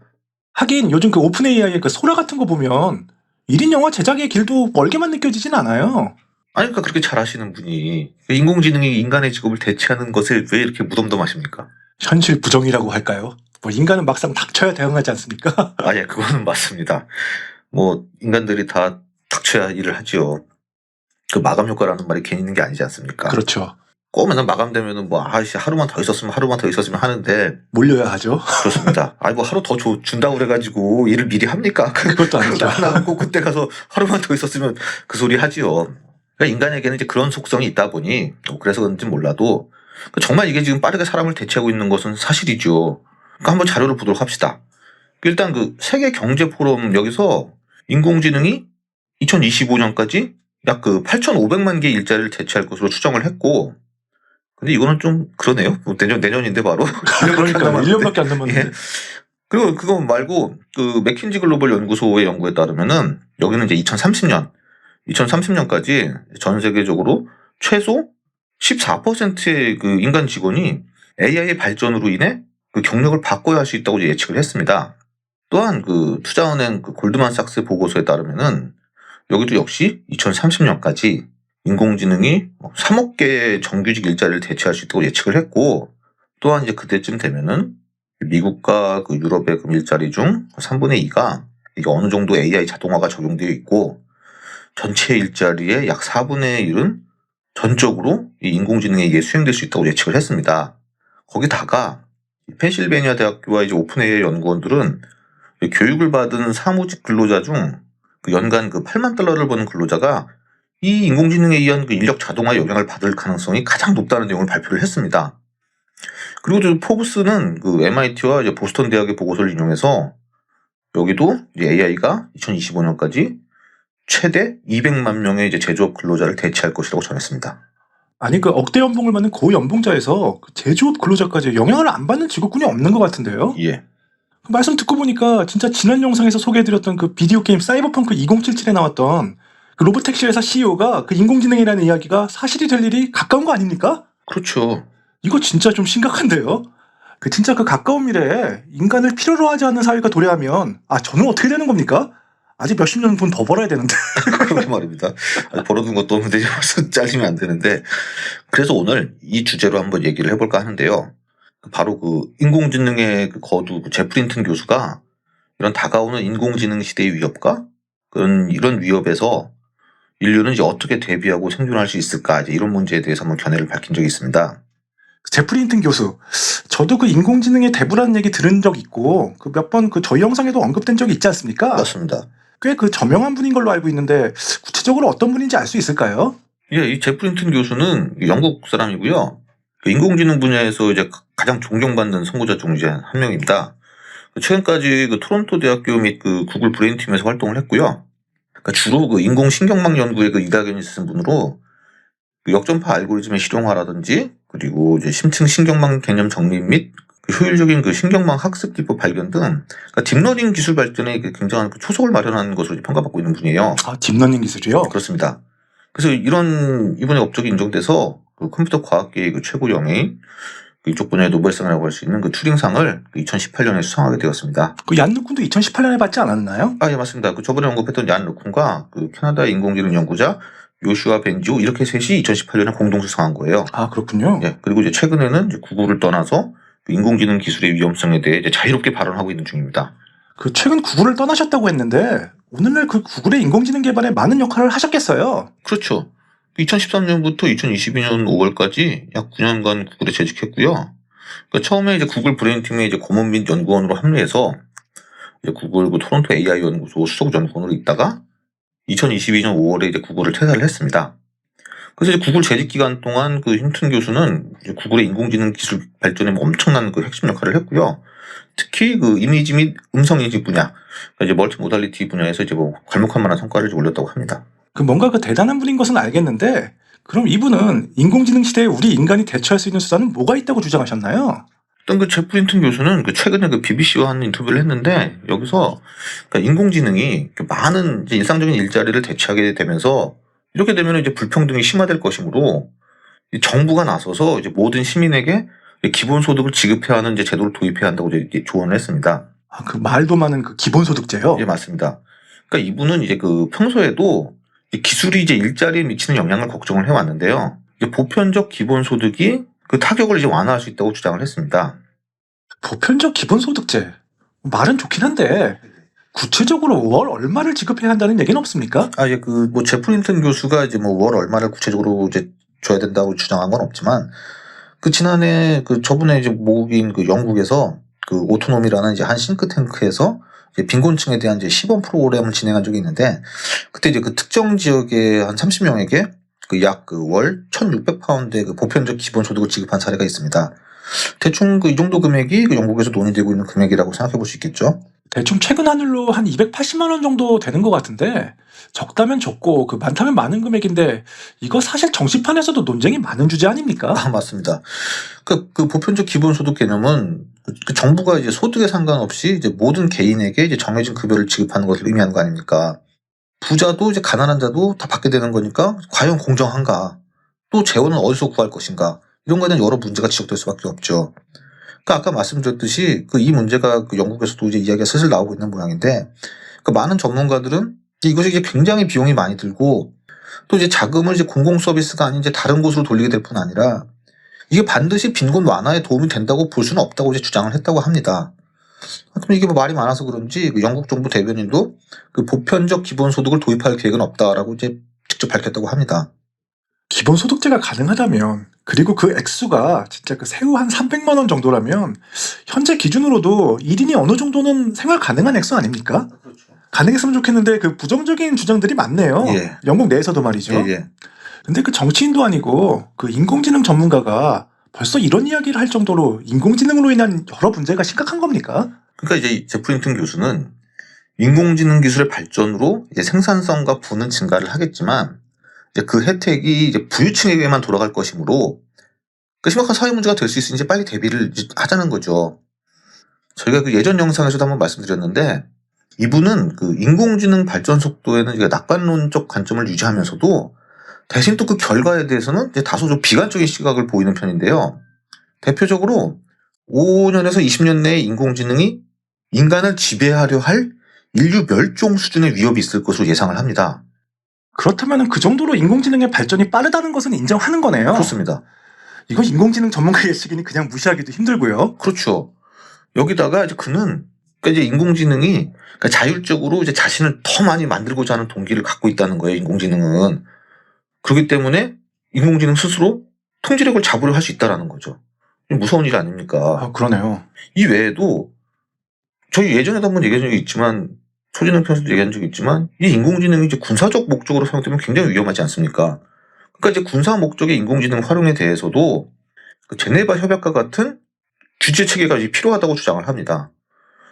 하긴 요즘 오픈 AI의 소라 같은 거 보면 1인 영화 제작의 길도 멀게만 느껴지진 않아요. 아니, 그러니까 그렇게 잘하시는 분이 인공지능이 인간의 직업을 대체하는 것을 왜 이렇게 무덤덤하십니까? 현실 부정이라고 할까요? 인간은 막상 닥쳐야 대응하지 않습니까? 예, 그거는 맞습니다. 뭐 인간들이 다 닥쳐야 일을 하죠. 그 마감 효과라는 말이 괜히 있는 게 아니지 않습니까? 그렇죠. 꼭 맨날 마감되면은 뭐 하루만 더 있었으면 하는데 몰려야 하죠. 그렇습니다. 뭐 하루 더 준다고 그래가지고 일을 미리 합니까? 그것도 아니죠. 꼭 그때 가서 하루만 더 있었으면 그 소리 하지요. 그러니까 인간에게는 이제 그런 속성이 있다 보니 그래서 그런지 몰라도 정말 이게 지금 빠르게 사람을 대체하고 있는 것은 사실이죠. 그러니까 한번 자료를 보도록 합시다. 일단 그 세계 경제 포럼 여기서 인공지능이 2025년까지 약 8,500만 개의 일자리를 대체할 것으로 추정을 했고, 근데 이거는 좀 그러네요. 내년인데 바로. 그러니까 1년밖에 안 남았는데. 예. 그리고 그거 말고 그 맥킨지 글로벌 연구소의 연구에 따르면은 여기는 이제 2030년까지 전 세계적으로 최소 14%의 그 인간 직원이 AI의 발전으로 인해 그 경력을 바꿔야 할 수 있다고 예측을 했습니다. 또한 그 투자은행 그 골드만삭스 보고서에 따르면은 여기도 역시 2030년까지 인공지능이 3억 개의 정규직 일자리를 대체할 수 있다고 예측을 했고, 또한 이제 그때쯤 되면은 미국과 그 유럽의 그 일자리 중 3분의 2가 이게 어느 정도 AI 자동화가 적용되어 있고, 전체 일자리의 약 4분의 1은 전적으로 이 인공지능에 의해 수행될 수 있다고 예측을 했습니다. 거기다가 펜실베니아 대학교와 이제 오픈 AI 연구원들은 교육을 받은 사무직 근로자 중 그 연간 $8만 버는 근로자가 이 인공지능에 의한 그 인력 자동화 영향을 받을 가능성이 가장 높다는 내용을 발표를 했습니다. 그리고 포브스는 그 MIT와 이제 보스턴 대학의 보고서를 인용해서 여기도 이제 AI가 2025년까지 최대 200만 명의 이제 제조업 근로자를 대체할 것이라고 전했습니다. 아니 억대 연봉을 받는 고연봉자에서 제조업 근로자까지 영향을 안 받는 직업군이 없는 것 같은데요? 예. 말씀 듣고 보니까 진짜 지난 영상에서 소개해드렸던 그 비디오 게임 사이버펑크 2077에 나왔던 그 로봇택시 회사 CEO가 그 인공지능이라는 이야기가 사실이 될 일이 가까운 거 아닙니까? 그렇죠. 이거 진짜 좀 심각한데요? 진짜 가까운 미래에 인간을 필요로 하지 않는 사회가 도래하면 저는 어떻게 되는 겁니까? 아직 몇십 년 돈 더 벌어야 되는데. 그러게 말입니다. 벌어둔 것도 없는데 벌써 잘리면 안 되는데. 그래서 오늘 이 주제로 한번 얘기를 해볼까 하는데요. 바로 그 인공지능의 그 거두 제프리 힌튼 교수가 이런 다가오는 인공지능 시대의 위협과 이런 위협에서 인류는 이제 어떻게 대비하고 생존할 수 있을까, 이제 이런 문제에 대해서 한번 견해를 밝힌 적이 있습니다. 제프리 힌튼 교수, 저도 인공지능의 대부라는 얘기 들은 적 있고 몇 번 저희 영상에도 언급된 적이 있지 않습니까? 맞습니다. 꽤 저명한 분인 걸로 알고 있는데 구체적으로 어떤 분인지 알 수 있을까요? 예, 이 제프리 힌튼 교수는 영국 사람이고요. 그 인공지능 분야에서 이제 가장 존경받는 선구자 중 이제 한 명입니다. 최근까지 토론토 대학교 및 구글 브레인 팀에서 활동을 했고요. 그러니까 주로 인공신경망 연구에 이다견이 있으신 분으로 그 역전파 알고리즘의 실용화라든지 그리고 이제 심층 신경망 개념 정립 및 그 효율적인 그 신경망 학습 기법 발견 등 그러니까 딥러닝 기술 발전에 굉장한 그 초석을 마련한 것으로 평가받고 있는 분이에요. 아, 딥러닝 기술이요? 그렇습니다. 그래서 이분의 업적이 인정돼서 그 컴퓨터 과학계의 그 최고 영예인 이쪽 분야의 노벨상이라고 할 수 있는 그 튜링상을 2018년에 수상하게 되었습니다. 그 얀 루쿤도 2018년에 받지 않았나요? 예, 맞습니다. 그 저번에 언급했던 얀 루쿤과 그 캐나다 인공지능 연구자 요슈아 벤지오 이렇게 셋이 2018년에 공동 수상한 거예요. 아, 그렇군요. 예, 그리고 이제 최근에는 이제 구글을 떠나서 그 인공지능 기술의 위험성에 대해 이제 자유롭게 발언하고 있는 중입니다. 그 최근 구글을 떠나셨다고 했는데 오늘날 그 구글의 인공지능 개발에 많은 역할을 하셨겠어요. 그렇죠. 2013년부터 2022년 5월까지 약 9년간 구글에 재직했고요. 그러니까 처음에 이제 구글 브레인팀의 이제 고문 및 연구원으로 합류해서 이제 구글 그 토론토 AI 연구소 수석 연구원으로 있다가 2022년 5월에 이제 구글을 퇴사를 했습니다. 그래서 이제 구글 재직 기간 동안 그 힌튼 교수는 이제 구글의 인공지능 기술 발전에 엄청난 그 핵심 역할을 했고요. 특히 그 이미지 및 음성 인식 분야, 그러니까 이제 멀티 모달리티 분야에서 이제 뭐 괄목할 만한 성과를 올렸다고 합니다. 그 뭔가 그 대단한 분인 것은 알겠는데 그럼 이분은 인공지능 시대에 우리 인간이 대처할 수 있는 수단은 뭐가 있다고 주장하셨나요? 어떤 그 제프 힌튼 교수는 그 최근에 그 BBC와 한 인터뷰를 했는데 여기서 그러니까 인공지능이 많은 이제 일상적인 일자리를 대체하게 되면서 이렇게 되면 이제 불평등이 심화될 것이므로 정부가 나서서 이제 모든 시민에게 기본소득을 지급해야 하는 이제 제도를 도입해야 한다고 이제 조언을 했습니다. 아, 그 말도 많은 그 기본소득제요? 예, 맞습니다. 그러니까 이분은 이제 그 평소에도 기술이 이제 일자리에 미치는 영향을 걱정을 해왔는데요. 이제 보편적 기본소득이 그 타격을 이제 완화할 수 있다고 주장을 했습니다. 보편적 기본소득제. 말은 좋긴 한데 구체적으로 월 얼마를 지급해야 한다는 얘기는 없습니까? 예, 그 뭐 제프 힌튼 교수가 이제 뭐 월 얼마를 구체적으로 이제 줘야 된다고 주장한 건 없지만 그 지난해 그 저번에 이제 모국인 그 영국에서 그 오토노미라는 이제 한 싱크탱크에서 이제 빈곤층에 대한 이제 시범 프로그램을 진행한 적이 있는데 그때 이제 그 특정 지역의 한 30명에게 그 약 그 월 1,600파운드의 그 보편적 기본소득을 지급한 사례가 있습니다. 대충 그 이 정도 금액이 그 영국에서 논의되고 있는 금액이라고 생각해 볼 수 있겠죠. 대충 최근 하늘로 한 280만 원 정도 되는 것 같은데 적다면 적고 그 많다면 많은 금액인데 이거 사실 정치판에서도 논쟁이 많은 주제 아닙니까? 맞습니다. 그 보편적 기본소득 개념은 그 정부가 이제 소득에 상관없이 이제 모든 개인에게 이제 정해진 급여를 지급하는 것을 의미하는 거 아닙니까? 부자도 이제 가난한 자도 다 받게 되는 거니까 과연 공정한가? 또 재원은 어디서 구할 것인가? 이런 거에 대한 여러 문제가 지적될 수밖에 없죠. 그러니까 아까 말씀드렸듯이 그 이 문제가 그 영국에서도 이제 이야기가 슬슬 나오고 있는 모양인데 그 많은 전문가들은 이것이 이제 굉장히 비용이 많이 들고 또 이제 자금을 이제 공공 서비스가 아닌 이제 다른 곳으로 돌리게 될 뿐 아니라 이게 반드시 빈곤 완화에 도움이 된다고 볼 수는 없다고 이제 주장을 했다고 합니다. 그럼 이게 뭐 말이 많아서 그런지 그 영국 정부 대변인도 그 보편적 기본소득을 도입할 계획은 없다라고 이제 직접 밝혔다고 합니다. 기본소득제가 가능하다면 그리고 그 액수가 진짜 그 세후 한 300만 원 정도라면 현재 기준으로도 1인이 어느 정도는 생활 가능한 액수 아닙니까? 그렇죠. 가능했으면 좋겠는데 그 부정적인 주장들이 많네요. 예. 영국 내에서도 말이죠. 예. 근데 그 정치인도 아니고 그 인공지능 전문가가 벌써 이런 이야기를 할 정도로 인공지능으로 인한 여러 문제가 심각한 겁니까? 그러니까 이제 제프 힌튼 교수는 인공지능 기술의 발전으로 이제 생산성과 부는 증가를 하겠지만 이제 그 혜택이 이제 부유층에게만 돌아갈 것이므로 그 심각한 사회 문제가 될 수 있으니 이제 빨리 대비를 이제 하자는 거죠. 저희가 그 예전 영상에서도 한번 말씀드렸는데 이분은 그 인공지능 발전 속도에는 이제 낙관론적 관점을 유지하면서도 대신 또 그 결과에 대해서는 이제 다소 좀 비관적인 시각을 보이는 편인데요. 대표적으로 5년에서 20년 내에 인공지능이 인간을 지배하려 할 인류 멸종 수준의 위협이 있을 것으로 예상을 합니다. 그렇다면 그 정도로 인공지능의 발전이 빠르다는 것은 인정하는 거네요. 그렇습니다. 이거 인공지능 전문가 예측이니 그냥 무시하기도 힘들고요. 그렇죠. 여기다가 이제 그는 그러니까 이제 인공지능이 그러니까 자율적으로 이제 자신을 더 많이 만들고자 하는 동기를 갖고 있다는 거예요. 인공지능은. 그렇기 때문에 인공지능 스스로 통제력을 잡으려 할 수 있다라는 거죠. 무서운 일 아닙니까? 아, 그러네요. 이 외에도 저희 예전에도 한번 얘기한 적이 있지만 초진영 편에서도 얘기한 적이 있지만 이 인공지능이 이제 군사적 목적으로 사용되면 굉장히 위험하지 않습니까? 그러니까 이제 군사 목적의 인공지능 활용에 대해서도 그 제네바 협약과 같은 규제 체계가 이제 필요하다고 주장을 합니다.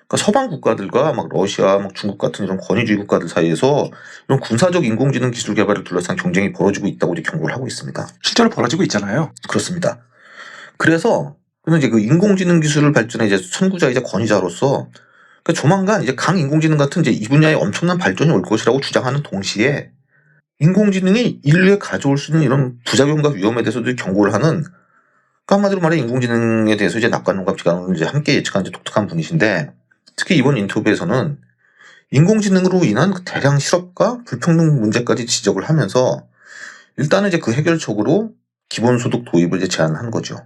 그러니까 서방 국가들과 막 러시아, 막 중국 같은 이런 권위주의 국가들 사이에서 이런 군사적 인공지능 기술 개발을 둘러싼 경쟁이 벌어지고 있다고 이제 경고를 하고 있습니다. 실제로 벌어지고 있잖아요. 그렇습니다. 그래서 이제 그 인공지능 기술을 발전의 이제 선구자이자 권위자로서 그러니까 조만간 이제 강인공지능 같은 이제 이 분야에 엄청난 발전이 올 것이라고 주장하는 동시에 인공지능이 인류에 가져올 수 있는 이런 부작용과 위험에 대해서도 경고를 하는 그러니까 한마디로 말해 인공지능에 대해서 이제 낙관론과 비관론을 이제 함께 예측한 이제 독특한 분이신데 특히 이번 인터뷰에서는 인공지능으로 인한 그 대량 실업과 불평등 문제까지 지적을 하면서 일단은 이제 그 해결책으로 기본소득 도입을 이제 제안한 거죠.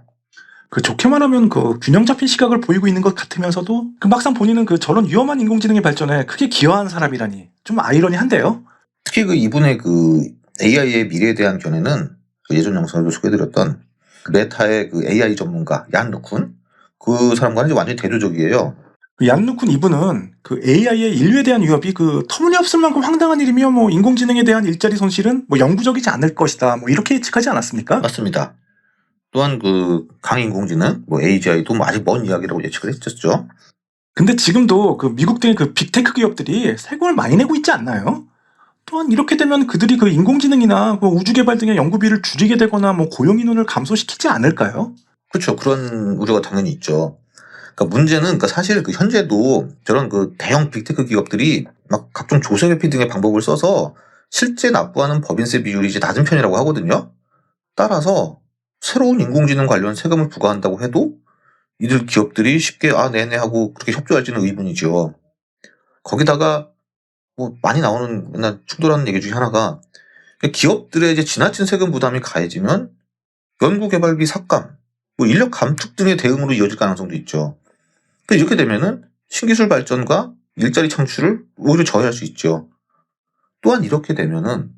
그 좋게 말하면 그 균형 잡힌 시각을 보이고 있는 것 같으면서도 그 막상 본인은 그 저런 위험한 인공지능의 발전에 크게 기여한 사람이라니 좀 아이러니한데요. 특히 그 이분의 그 AI의 미래에 대한 견해는 그 예전 영상에도 소개해드렸던 그 메타의 그 AI 전문가 얀 루쿤 그 사람과는 이제 완전히 대조적이에요. 그 얀누쿤 이분은 그 AI의 인류에 대한 위협이 그 터무니없을 만큼 황당한 일이며 뭐 인공지능에 대한 일자리 손실은 뭐 영구적이지 않을 것이다 뭐 이렇게 예측하지 않았습니까? 맞습니다. 또한 그 강인공지능 뭐 AGI도 뭐 아직 먼 이야기라고 예측을 했었죠. 근데 지금도 그 미국 등의 그 빅테크 기업들이 세금을 많이 내고 있지 않나요? 또한 이렇게 되면 그들이 그 인공지능이나 그 우주 개발 등의 연구비를 줄이게 되거나 뭐 고용 인원을 감소시키지 않을까요? 그렇죠. 그런 우려가 당연히 있죠. 그러니까 문제는 그러니까 사실 그 현재도 저런 그 대형 빅테크 기업들이 막 각종 조세 회피 등의 방법을 써서 실제 납부하는 법인세 비율이 이제 낮은 편이라고 하거든요. 따라서 새로운 인공지능 관련 세금을 부과한다고 해도 이들 기업들이 쉽게 네네 하고 그렇게 협조할지는 의문이죠. 거기다가 뭐 많이 나오는 맨날 충돌하는 얘기 중에 하나가 기업들의 이제 지나친 세금 부담이 가해지면 연구개발비 삭감, 뭐 인력 감축 등의 대응으로 이어질 가능성도 있죠. 이렇게 되면은 신기술 발전과 일자리 창출을 오히려 저해할 수 있죠. 또한 이렇게 되면은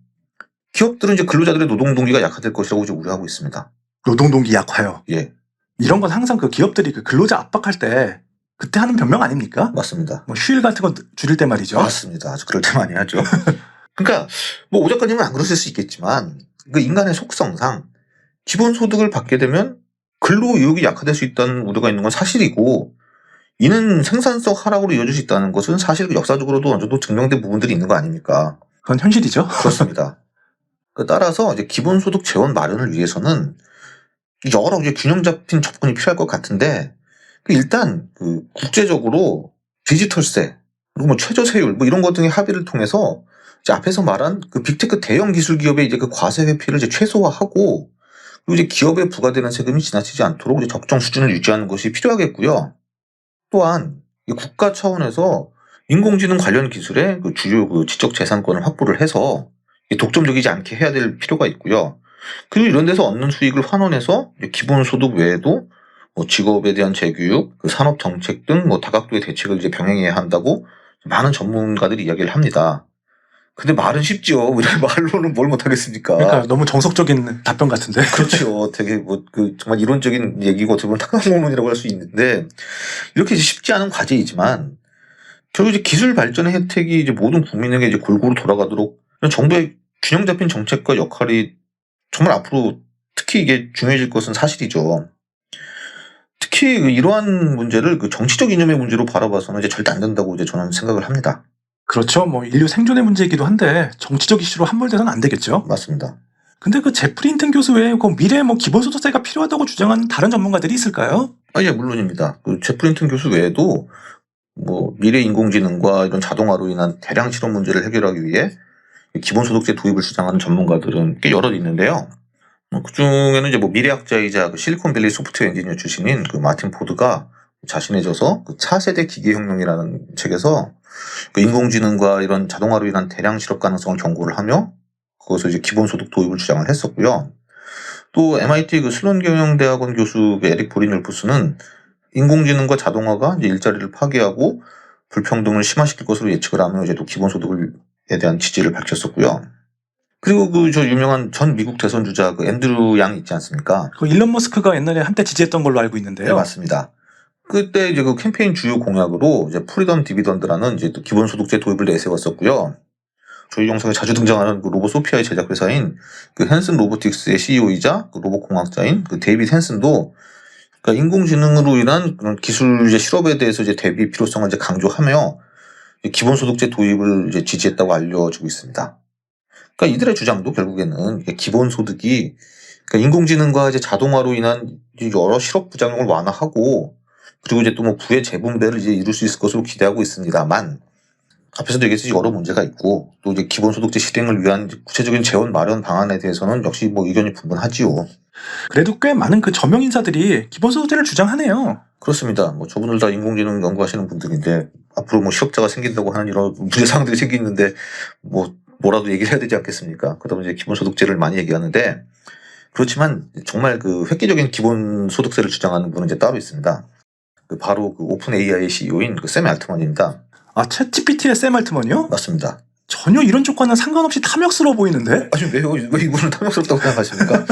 기업들은 이제 근로자들의 노동 동기가 약화될 것이라고 이제 우려하고 있습니다. 노동 동기 약화요. 예, 이런 건 항상 그 기업들이 그 근로자 압박할 때 그때 하는 변명 아닙니까? 맞습니다. 뭐 휴일 같은 거 줄일 때 말이죠. 맞습니다. 아주 그럴 때 많이 하죠. 그러니까 뭐 오 작가님은 안 그러실 수 있겠지만 그 인간의 속성상 기본소득을 받게 되면 근로 의욕이 약화될 수 있다는 우려가 있는 건 사실이고 이는 생산성 하락으로 이어질 수 있다는 것은 사실 역사적으로도 어느 정도 증명된 부분들이 있는 거 아닙니까? 그건 현실이죠. 그렇습니다. 따라서 이제 기본소득 재원 마련을 위해서는 여러 이제 균형 잡힌 접근이 필요할 것 같은데 일단 그 국제적으로 디지털세 그리고 뭐 최저세율 뭐 이런 것 등의 합의를 통해서 이제 앞에서 말한 그 빅테크 대형 기술 기업의 이제 그 과세 회피를 이제 최소화하고 그리고 이제 기업에 부과되는 세금이 지나치지 않도록 이제 적정 수준을 유지하는 것이 필요하겠고요. 또한 국가 차원에서 인공지능 관련 기술의 그 주요 그 지적 재산권을 확보를 해서 독점적이지 않게 해야 될 필요가 있고요. 그리고 이런 데서 얻는 수익을 환원해서 기본소득 외에도 뭐 직업에 대한 재교육, 그 산업 정책 등 뭐 다각도의 대책을 이제 병행해야 한다고 많은 전문가들이 이야기를 합니다. 근데 말은 쉽죠. 말로는 뭘 못하겠습니까? 그러니까 너무 정석적인 답변 같은데. 그렇죠. 되게 뭐 그 정말 이론적인 얘기고 어떻게 보면 탁상공론이라고 할 수 있는데 이렇게 이제 쉽지 않은 과제이지만 결국 이제 기술 발전의 혜택이 이제 모든 국민에게 이제 골고루 돌아가도록 정부의 균형 잡힌 정책과 역할이 정말 앞으로 특히 이게 중요해질 것은 사실이죠. 특히 이러한 문제를 그 정치적 이념의 문제로 바라봐서는 이제 절대 안 된다고 이제 저는 생각을 합니다. 그렇죠. 뭐 인류 생존의 문제이기도 한데 정치적 이슈로 함몰돼서는 안 되겠죠. 맞습니다. 근데 그 제프리 힌튼 교수 외에 그 미래에 뭐 기본소득세가 필요하다고 주장하는 다른 전문가들이 있을까요? 예, 물론입니다. 그 제프리 힌튼 교수 외에도 뭐 미래 인공지능과 이런 자동화로 인한 대량 실업 문제를 해결하기 위해 기본소득세 도입을 주장하는 전문가들은 꽤 여럿 있는데요. 그 중에는 이제 뭐 미래학자이자 그 실리콘밸리 소프트웨어 엔지니어 출신인 그 마틴 포드가 자신의 저서 그 차세대 기계혁명이라는 책에서 그 인공지능과 이런 자동화로 인한 대량 실업 가능성을 경고를 하며 그것을 이제 기본소득 도입을 주장을 했었고요. 또 MIT 그 슬론 경영대학원 교수 그 에릭 보리놀프스는 인공지능과 자동화가 이제 일자리를 파괴하고 불평등을 심화시킬 것으로 예측을 하며 이제 또 기본소득에 대한 지지를 밝혔었고요. 그리고 그 저 유명한 전 미국 대선 주자 그 앤드류 양 있지 않습니까? 그 일론 머스크가 옛날에 한때 지지했던 걸로 알고 있는데요. 네, 맞습니다. 그때 이제 그 캠페인 주요 공약으로 이제 프리덤 디비던드라는 이제 또 기본소득제 도입을 내세웠었고요. 저희 영상에 자주 등장하는 그 로봇 소피아의 제작 회사인 그 헨슨 로보틱스의 CEO이자 그 로봇 공학자인 그 데이빗 헨슨도 그러니까 인공지능으로 인한 그런 기술 이제 실업에 대해서 이제 대비 필요성을 이제 강조하며 기본소득제 도입을 이제 지지했다고 알려지고 있습니다. 그러니까 이들의 주장도 결국에는 이게 기본소득이 그러니까 인공지능과 이제 자동화로 인한 여러 실업 부작용을 완화하고 그리고 이제 또 뭐 부의 재분배를 이제 이룰 수 있을 것으로 기대하고 있습니다만 앞에서도 얘기했듯이 여러 문제가 있고 또 이제 기본소득제 실행을 위한 구체적인 재원 마련 방안에 대해서는 역시 뭐 의견이 분분하지요. 그래도 꽤 많은 그 저명 인사들이 기본소득제를 주장하네요. 그렇습니다. 뭐 저분들 다 인공지능 연구하시는 분들인데 앞으로 뭐 실업자가 생긴다고 하는 이런 문제 사항들이 생기는데 뭐라도 얘기를 해야 되지 않겠습니까? 그러다 보니 이제 기본소득제를 많이 얘기하는데 그렇지만 정말 그 획기적인 기본소득세를 주장하는 분은 이제 따로 있습니다. 바로 그 오픈 AI의 CEO인 그 샘 알트만입니다. 아, 챗GPT의 샘 알트만이요? 맞습니다. 전혀 이런 쪽과는 상관없이 탐욕스러워 보이는데? 아니 왜 이분을 탐욕스럽다고 생각하십니까?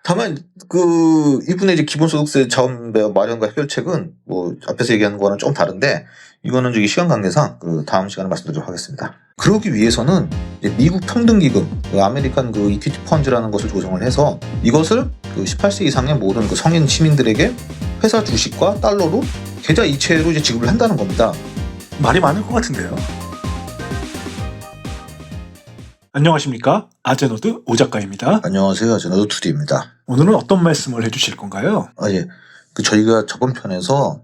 다만 그 이분의 이제 기본소득세 자원 마련과 해결책은 뭐 앞에서 얘기하는 거와는 좀 다른데 이거는 저기 시간 관계상 그 다음 시간에 말씀드리도록 하겠습니다. 그러기 위해서는 이제 미국 평등기금, 그 아메리칸 그 이퀴티 펀드라는 것을 조성을 해서 이것을 그 18세 이상의 모든 그 성인 시민들에게 회사 주식과 달러로 계좌 이체로 이제 지급을 한다는 겁니다. 말이 많을 것 같은데요. 안녕하십니까? 아제노드 오 작가입니다. 안녕하세요, 저는 투디입니다. 오늘은 어떤 말씀을 해주실 건가요? 예. 그 저희가 저번 편에서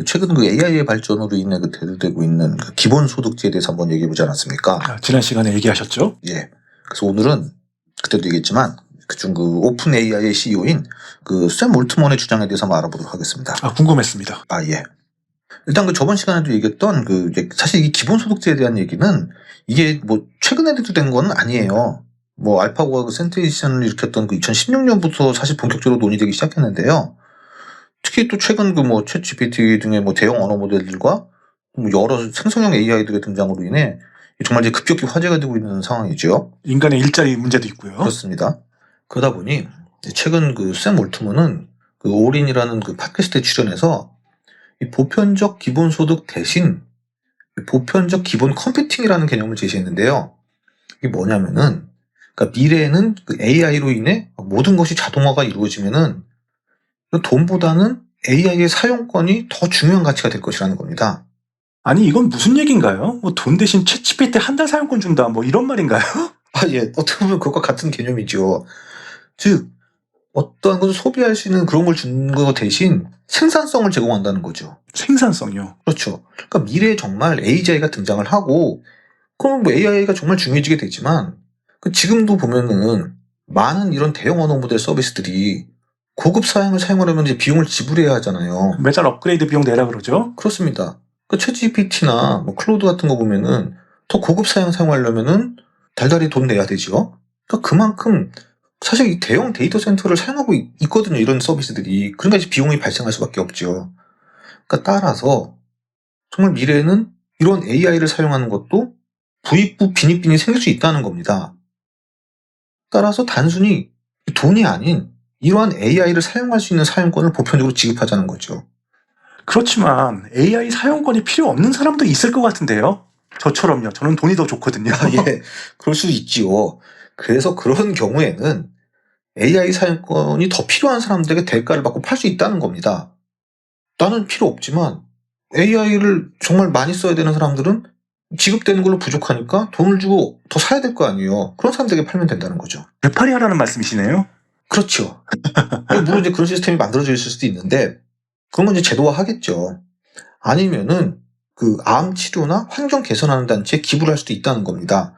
최근 그 AI의 발전으로 인해 그 대두되고 있는 그 기본소득제에 대해서 한번 얘기해 보지 않았습니까? 아, 지난 시간에 얘기하셨죠? 예. 그래서 오늘은 그때도 얘기했지만 그중 그 오픈 AI의 CEO인 그 샘 올트먼의 주장에 대해서 한번 알아보도록 하겠습니다. 아, 궁금했습니다. 아, 예. 일단 그 저번 시간에도 얘기했던 그 이제 사실 이 기본소득제에 대한 얘기는 이게 뭐 최근에 대두된 건 아니에요. 뭐 알파고가 그 센세이션을 일으켰던 그 2016년부터 사실 본격적으로 논의되기 시작했는데요. 특히 또 최근 그 뭐 챗GPT 등의 뭐 대형 언어 모델들과 뭐 여러 생성형 AI들의 등장으로 인해 정말 이제 급격히 화제가 되고 있는 상황이죠. 인간의 일자리 문제도 있고요. 그렇습니다. 그러다 보니 최근 그 샘 올트먼은 그 올인이라는 그 팟캐스트에 출연해서 이 보편적 기본소득 대신 보편적 기본 컴퓨팅이라는 개념을 제시했는데요. 이게 뭐냐면은 그러니까 미래에는 그 AI로 인해 모든 것이 자동화가 이루어지면은 돈보다는 AI의 사용권이 더 중요한 가치가 될 것이라는 겁니다. 아니, 이건 무슨 얘기인가요? 뭐 돈 대신 챗GPT 한 달 사용권 준다, 뭐 이런 말인가요? 아, 예. 어떻게 보면 그것과 같은 개념이죠. 즉, 어떠한 것을 소비할 수 있는 그런 걸 주는 것 대신 생산성을 제공한다는 거죠. 생산성이요. 그렇죠. 그러니까 미래에 정말 AI가 등장을 하고, 그럼 뭐 AI가 정말 중요해지게 되지만, 지금도 보면은 많은 이런 대형 언어 모델 서비스들이 고급 사양을 사용하려면 이제 비용을 지불해야 하잖아요. 매달 업그레이드 비용 내라 그러죠? 그렇습니다. 챗GPT나 뭐 클로드 같은 거 보면은 더 고급 사양 사용하려면은 달달이 돈 내야 되죠. 그러니까 그만큼 사실 이 대형 데이터 센터를 사용하고 있거든요. 이런 서비스들이. 그러니까 이제 비용이 발생할 수밖에 없죠. 그러니까 따라서 정말 미래에는 이런 AI를 사용하는 것도 부익부 빈익빈이 생길 수 있다는 겁니다. 따라서 단순히 돈이 아닌 이러한 AI를 사용할 수 있는 사용권을 보편적으로 지급하자는 거죠. 그렇지만 AI 사용권이 필요 없는 사람도 있을 것 같은데요? 저처럼요. 저는 돈이 더 좋거든요. 예, 그럴 수 있지요. 그래서 그런 경우에는 AI 사용권이 더 필요한 사람들에게 대가를 받고 팔 수 있다는 겁니다. 나는 필요 없지만 AI를 정말 많이 써야 되는 사람들은 지급되는 걸로 부족하니까 돈을 주고 더 사야 될 거 아니에요. 그런 사람들에게 팔면 된다는 거죠. 되팔이 하라는 말씀이시네요? 그렇죠. 물론 이제 그런 시스템이 만들어져 있을 수도 있는데 그런 건 이제 제도화 하겠죠. 아니면은 그 암 치료나 환경 개선하는 단체에 기부를 할 수도 있다는 겁니다.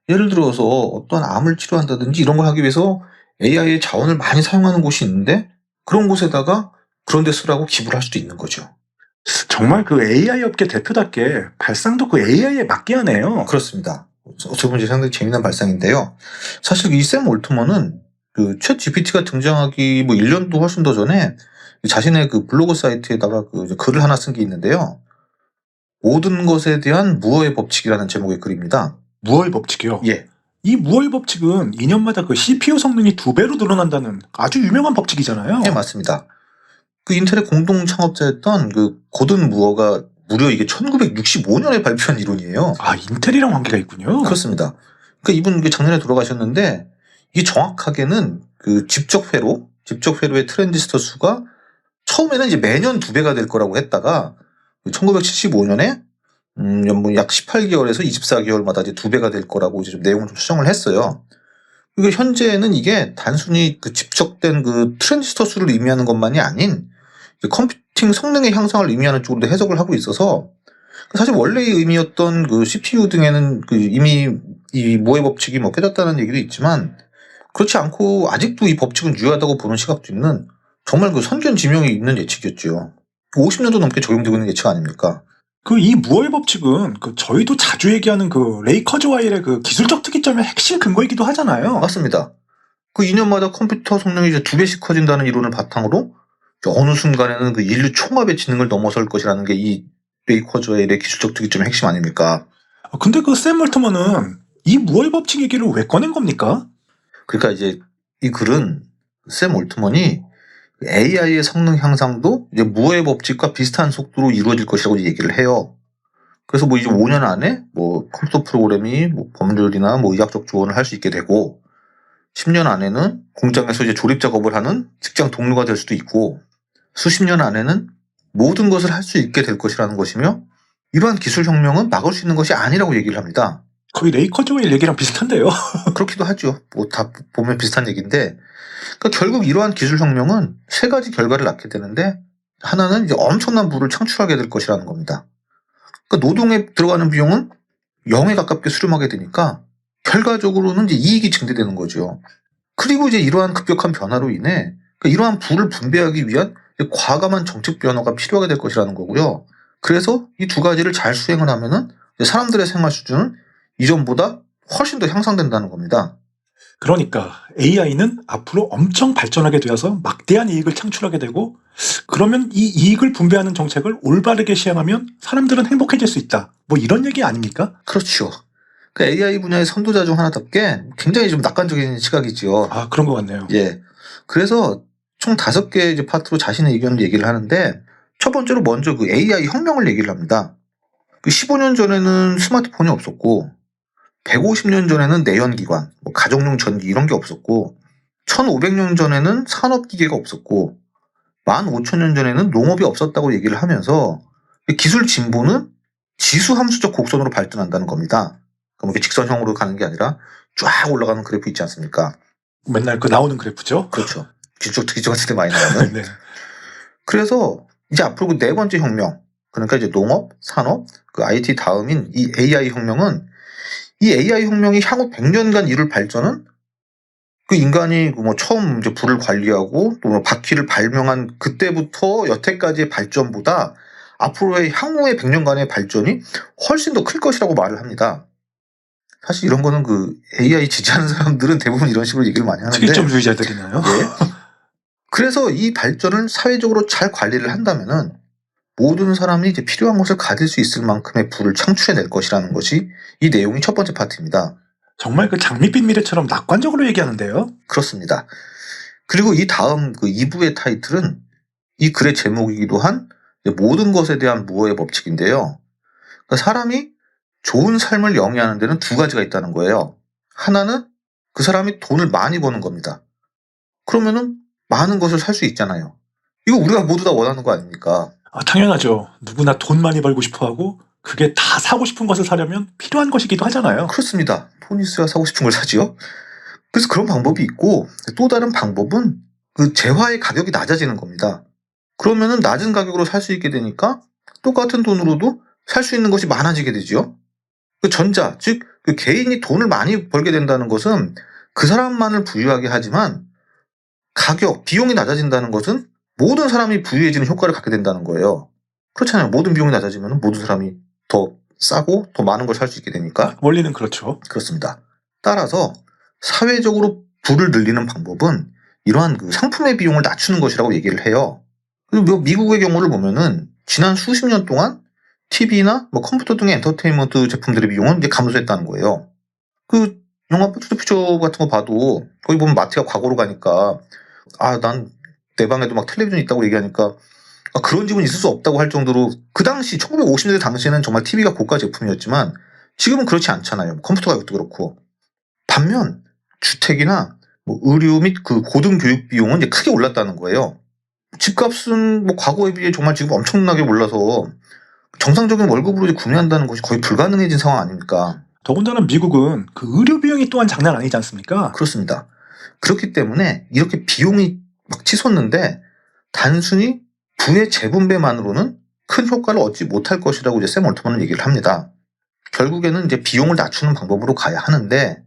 예를 들어서 어떠한 암을 치료한다든지 이런 걸 하기 위해서 AI의 자원을 많이 사용하는 곳이 있는데 그런 곳에다가 그런 데 쓰라고 기부를 할 수도 있는 거죠. 정말 그 AI 업계 대표답게 발상도 그 AI에 맞게 하네요. 그렇습니다. 어떻게 보면 상당히 재미난 발상인데요. 사실 이 샘 올트먼은 그 챗 GPT가 등장하기 뭐 1년도 훨씬 더 전에 자신의 그 블로그 사이트에다가 그 글을 하나 쓴 게 있는데요. 모든 것에 대한 무어의 법칙이라는 제목의 글입니다. 무얼 법칙이요? 예. 이 무얼 법칙은 2년마다 그 CPU 성능이 2배로 늘어난다는 아주 유명한 법칙이잖아요. 예, 맞습니다. 그 인텔의 공동 창업자였던 그 고든 무어가 무려 이게 1965년에 발표한 이론이에요. 아, 인텔이랑 관계가 있군요. 그렇습니다. 그러니까 이분 작년에 돌아가셨는데 이게 정확하게는 그 집적 회로의 트랜지스터 수가 처음에는 이제 매년 2배가 될 거라고 했다가 1975년에 연봉 약 18개월에서 24개월마다 이제 2배가 될 거라고 이제 좀 내용을 좀 수정을 했어요. 그리고 현재는 이게 단순히 그 집적된 그 트랜지스터 수를 의미하는 것만이 아닌 컴퓨팅 성능의 향상을 의미하는 쪽으로 해석을 하고 있어서 사실 원래의 의미였던 그 CPU 등에는 그 이미 이 모의 법칙이 깨졌다는 얘기도 있지만 그렇지 않고 아직도 이 법칙은 유효하다고 보는 시각도 있는 정말 그 선견지명이 있는 예측이었죠. 50년도 넘게 적용되고 있는 예측 아닙니까? 그 이 무어의 법칙은 그 저희도 자주 얘기하는 그 레이 커즈와일의 그 기술적 특이점의 핵심 근거이기도 하잖아요. 맞습니다. 그 2년마다 컴퓨터 성능이 이제 2배씩 커진다는 이론을 바탕으로 어느 순간에는 그 인류 총합의 지능을 넘어설 것이라는 게 이 레이 커즈와일의 기술적 특이점의 핵심 아닙니까? 근데 그 샘 몰트먼은 이 무어의 법칙 얘기를 왜 꺼낸 겁니까? 그러니까 이제 이 글은 샘 올트먼이 AI의 성능 향상도 이제 무어의 법칙과 비슷한 속도로 이루어질 것이라고 얘기를 해요. 그래서 이제 5년 안에 컴퓨터 프로그램이 법률이나 의학적 조언을 할 수 있게 되고 10년 안에는 공장에서 이제 조립 작업을 하는 직장 동료가 될 수도 있고 수십 년 안에는 모든 것을 할 수 있게 될 것이라는 것이며 이러한 기술 혁명은 막을 수 있는 것이 아니라고 얘기를 합니다. 거의 레이 커즈와일 얘기랑 비슷한데요. 그렇기도 하죠. 다 보면 비슷한 얘기인데, 그러니까 결국 이러한 기술 혁명은 3가지 결과를 낳게 되는데, 하나는 이제 엄청난 부를 창출하게 될 것이라는 겁니다. 그러니까 노동에 들어가는 비용은 0에 가깝게 수렴하게 되니까, 결과적으로는 이제 이익이 증대되는 거죠. 그리고 이제 이러한 급격한 변화로 인해, 그러니까 이러한 부를 분배하기 위한 과감한 정책 변화가 필요하게 될 것이라는 거고요. 그래서 이 2가지를 잘 수행을 하면은 사람들의 생활 수준은 이전보다 훨씬 더 향상된다는 겁니다. 그러니까 AI는 앞으로 엄청 발전하게 되어서 막대한 이익을 창출하게 되고 그러면 이 이익을 분배하는 정책을 올바르게 시행하면 사람들은 행복해질 수 있다. 이런 얘기 아닙니까? 그렇죠. 그러니까 AI 분야의 선도자 중 하나답게 굉장히 좀 낙관적인 시각이지요. 그런 것 같네요. 예. 그래서 총 5개의 이제 파트로 자신의 의견을 얘기를 하는데 첫 번째로 먼저 그 AI 혁명을 얘기를 합니다. 그 15년 전에는 스마트폰이 없었고 150년 전에는 내연기관, 가정용 전기 이런 게 없었고 1500년 전에는 산업기계가 없었고 15,000년 전에는 농업이 없었다고 얘기를 하면서 기술 진보는 지수함수적 곡선으로 발전한다는 겁니다. 그럼 이렇게 직선형으로 가는 게 아니라 쫙 올라가는 그래프 있지 않습니까? 맨날 그 나오는 그래프죠? 그렇죠. 기술적 특이점 같은 데 많이 나오는. 네. 그래서 이제 앞으로 그 4번째 혁명, 그러니까 이제 농업, 산업, 그 IT 다음인 이 AI 혁명은 이 AI 혁명이 향후 100년간 이룰 발전은 그 인간이 처음 이제 불을 관리하고 또 바퀴를 발명한 그때부터 여태까지의 발전보다 앞으로의 향후의 100년간의 발전이 훨씬 더 클 것이라고 말을 합니다. 사실 이런 거는 그 AI 지지하는 사람들은 대부분 이런 식으로 얘기를 많이 하는데. 특이점주의자들이나요? 예. 그래서 이 발전을 사회적으로 잘 관리를 한다면은 모든 사람이 이제 필요한 것을 가질 수 있을 만큼의 부를 창출해낼 것이라는 것이 이 내용이 첫 번째 파트입니다. 정말 그 장밋빛 미래처럼 낙관적으로 얘기하는데요. 그렇습니다. 그리고 이 다음 그 2부의 타이틀은 이 글의 제목이기도 한 모든 것에 대한 무어의 법칙인데요. 그러니까 사람이 좋은 삶을 영위하는 데는 2가지가 있다는 거예요. 하나는 그 사람이 돈을 많이 버는 겁니다. 그러면은 많은 것을 살 수 있잖아요. 이거 우리가 모두 다 원하는 거 아닙니까? 당연하죠. 누구나 돈 많이 벌고 싶어하고 그게 다 사고 싶은 것을 사려면 필요한 것이기도 하잖아요. 그렇습니다. 돈 있어야 사고 싶은 걸 사지요. 그래서 그런 방법이 있고 또 다른 방법은 그 재화의 가격이 낮아지는 겁니다. 그러면은 낮은 가격으로 살 수 있게 되니까 똑같은 돈으로도 살 수 있는 것이 많아지게 되죠. 그 전자, 즉 그 개인이 돈을 많이 벌게 된다는 것은 그 사람만을 부유하게 하지만 가격, 비용이 낮아진다는 것은 모든 사람이 부유해지는 효과를 갖게 된다는 거예요. 그렇잖아요. 모든 비용이 낮아지면 모든 사람이 더 싸고 더 많은 걸 살 수 있게 되니까. 원리는 그렇죠. 그렇습니다. 따라서 사회적으로 부를 늘리는 방법은 이러한 그 상품의 비용을 낮추는 것이라고 얘기를 해요. 그리고 미국의 경우를 보면은 지난 수십 년 동안 TV나 컴퓨터 등의 엔터테인먼트 제품들의 비용은 이제 감소했다는 거예요. 그 영화 백투더퓨처 같은 거 봐도 거기 보면 마트가 과거로 가니까 난 내 방에도 텔레비전 있다고 얘기하니까 그런 집은 있을 수 없다고 할 정도로 그 당시 1950년대 당시에는 정말 TV가 고가 제품이었지만 지금은 그렇지 않잖아요. 컴퓨터 가격도 그렇고. 반면 주택이나 의료 및 그 고등교육 비용은 이제 크게 올랐다는 거예요. 집값은 뭐 과거에 비해 정말 지금 엄청나게 올라서 정상적인 월급으로 이제 구매한다는 것이 거의 불가능해진 상황 아닙니까? 더군다나 미국은 그 의료 비용이 또한 장난 아니지 않습니까? 그렇습니다. 그렇기 때문에 이렇게 비용이 막 치솟는데 단순히 부의 재분배만으로는 큰 효과를 얻지 못할 것이라고 이제 샘 올트먼은 얘기를 합니다. 결국에는 이제 비용을 낮추는 방법으로 가야 하는데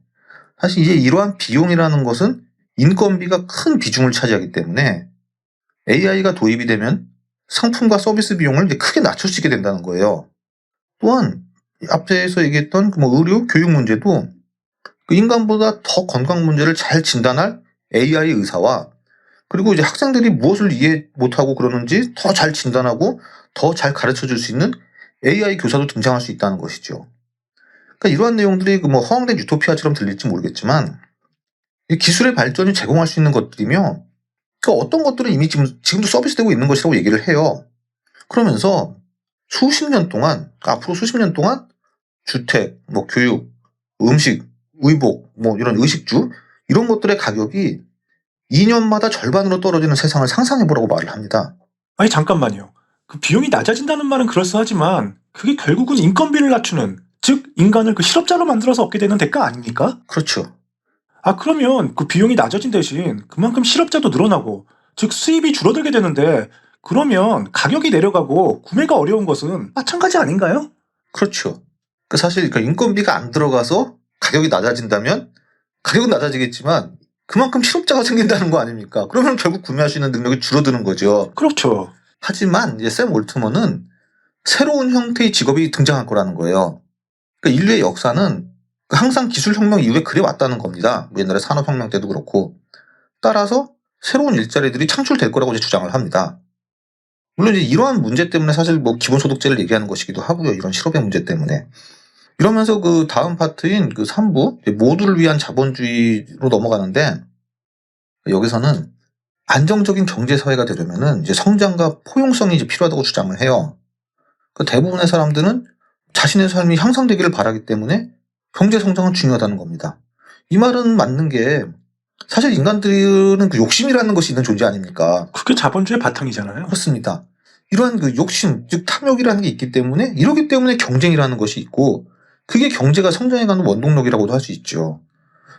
사실 이제 이러한 비용이라는 것은 인건비가 큰 비중을 차지하기 때문에 AI가 도입이 되면 상품과 서비스 비용을 이제 크게 낮출 수 있게 된다는 거예요. 또한 앞에서 얘기했던 그 뭐 의료, 교육 문제도 그 인간보다 더 건강 문제를 잘 진단할 AI 의사와 그리고 이제 학생들이 무엇을 이해 못하고 그러는지 더 잘 진단하고 더 잘 가르쳐 줄 수 있는 AI 교사도 등장할 수 있다는 것이죠. 그러니까 이러한 내용들이 그 뭐 허황된 유토피아처럼 들릴지 모르겠지만 이 기술의 발전이 제공할 수 있는 것들이며 그 어떤 것들은 이미 지금도 서비스되고 있는 것이라고 얘기를 해요. 그러면서 수십 년 동안 앞으로 수십 년 동안 주택, 뭐 교육, 음식, 의복, 뭐 이런 의식주 이런 것들의 가격이 2년마다 절반으로 떨어지는 세상을 상상해보라고 말을 합니다. 아니 잠깐만요. 그 비용이 낮아진다는 말은 그럴싸하지만 그게 결국은 인건비를 낮추는, 즉 인간을 그 실업자로 만들어서 얻게 되는 대가 아닙니까? 그렇죠. 아 그러면 그 비용이 낮아진 대신 그만큼 실업자도 늘어나고, 즉 수입이 줄어들게 되는데, 그러면 가격이 내려가고 구매가 어려운 것은 마찬가지 아닌가요? 그렇죠. 사실 인건비가 안 들어가서 가격이 낮아진다면 가격은 낮아지겠지만 그만큼 실업자가 생긴다는 거 아닙니까? 그러면 결국 구매할 수 있는 능력이 줄어드는 거죠. 그렇죠. 하지만 이제 샘 올트먼은 새로운 형태의 직업이 등장할 거라는 거예요. 그러니까 인류의 역사는 항상 기술혁명 이후에 그래 왔다는 겁니다. 뭐 옛날에 산업혁명 때도 그렇고. 따라서 새로운 일자리들이 창출될 거라고 이제 주장을 합니다. 물론 이제 이러한 문제 때문에 사실 뭐 기본소득제를 얘기하는 것이기도 하고요. 이런 실업의 문제 때문에. 이러면서 그 다음 파트인 그 3부 모두를 위한 자본주의로 넘어가는데 여기서는 안정적인 경제사회가 되려면은 이제 성장과 포용성이 이제 필요하다고 주장을 해요. 그 대부분의 사람들은 자신의 삶이 향상되기를 바라기 때문에 경제 성장은 중요하다는 겁니다. 이 말은 맞는 게 사실 인간들은 그 욕심이라는 것이 있는 존재 아닙니까? 그게 자본주의 바탕이잖아요. 그렇습니다. 이러한 그 욕심, 즉 탐욕이라는 게 있기 때문에 이러기 때문에 경쟁이라는 것이 있고 그게 경제가 성장해가는 원동력이라고도 할 수 있죠.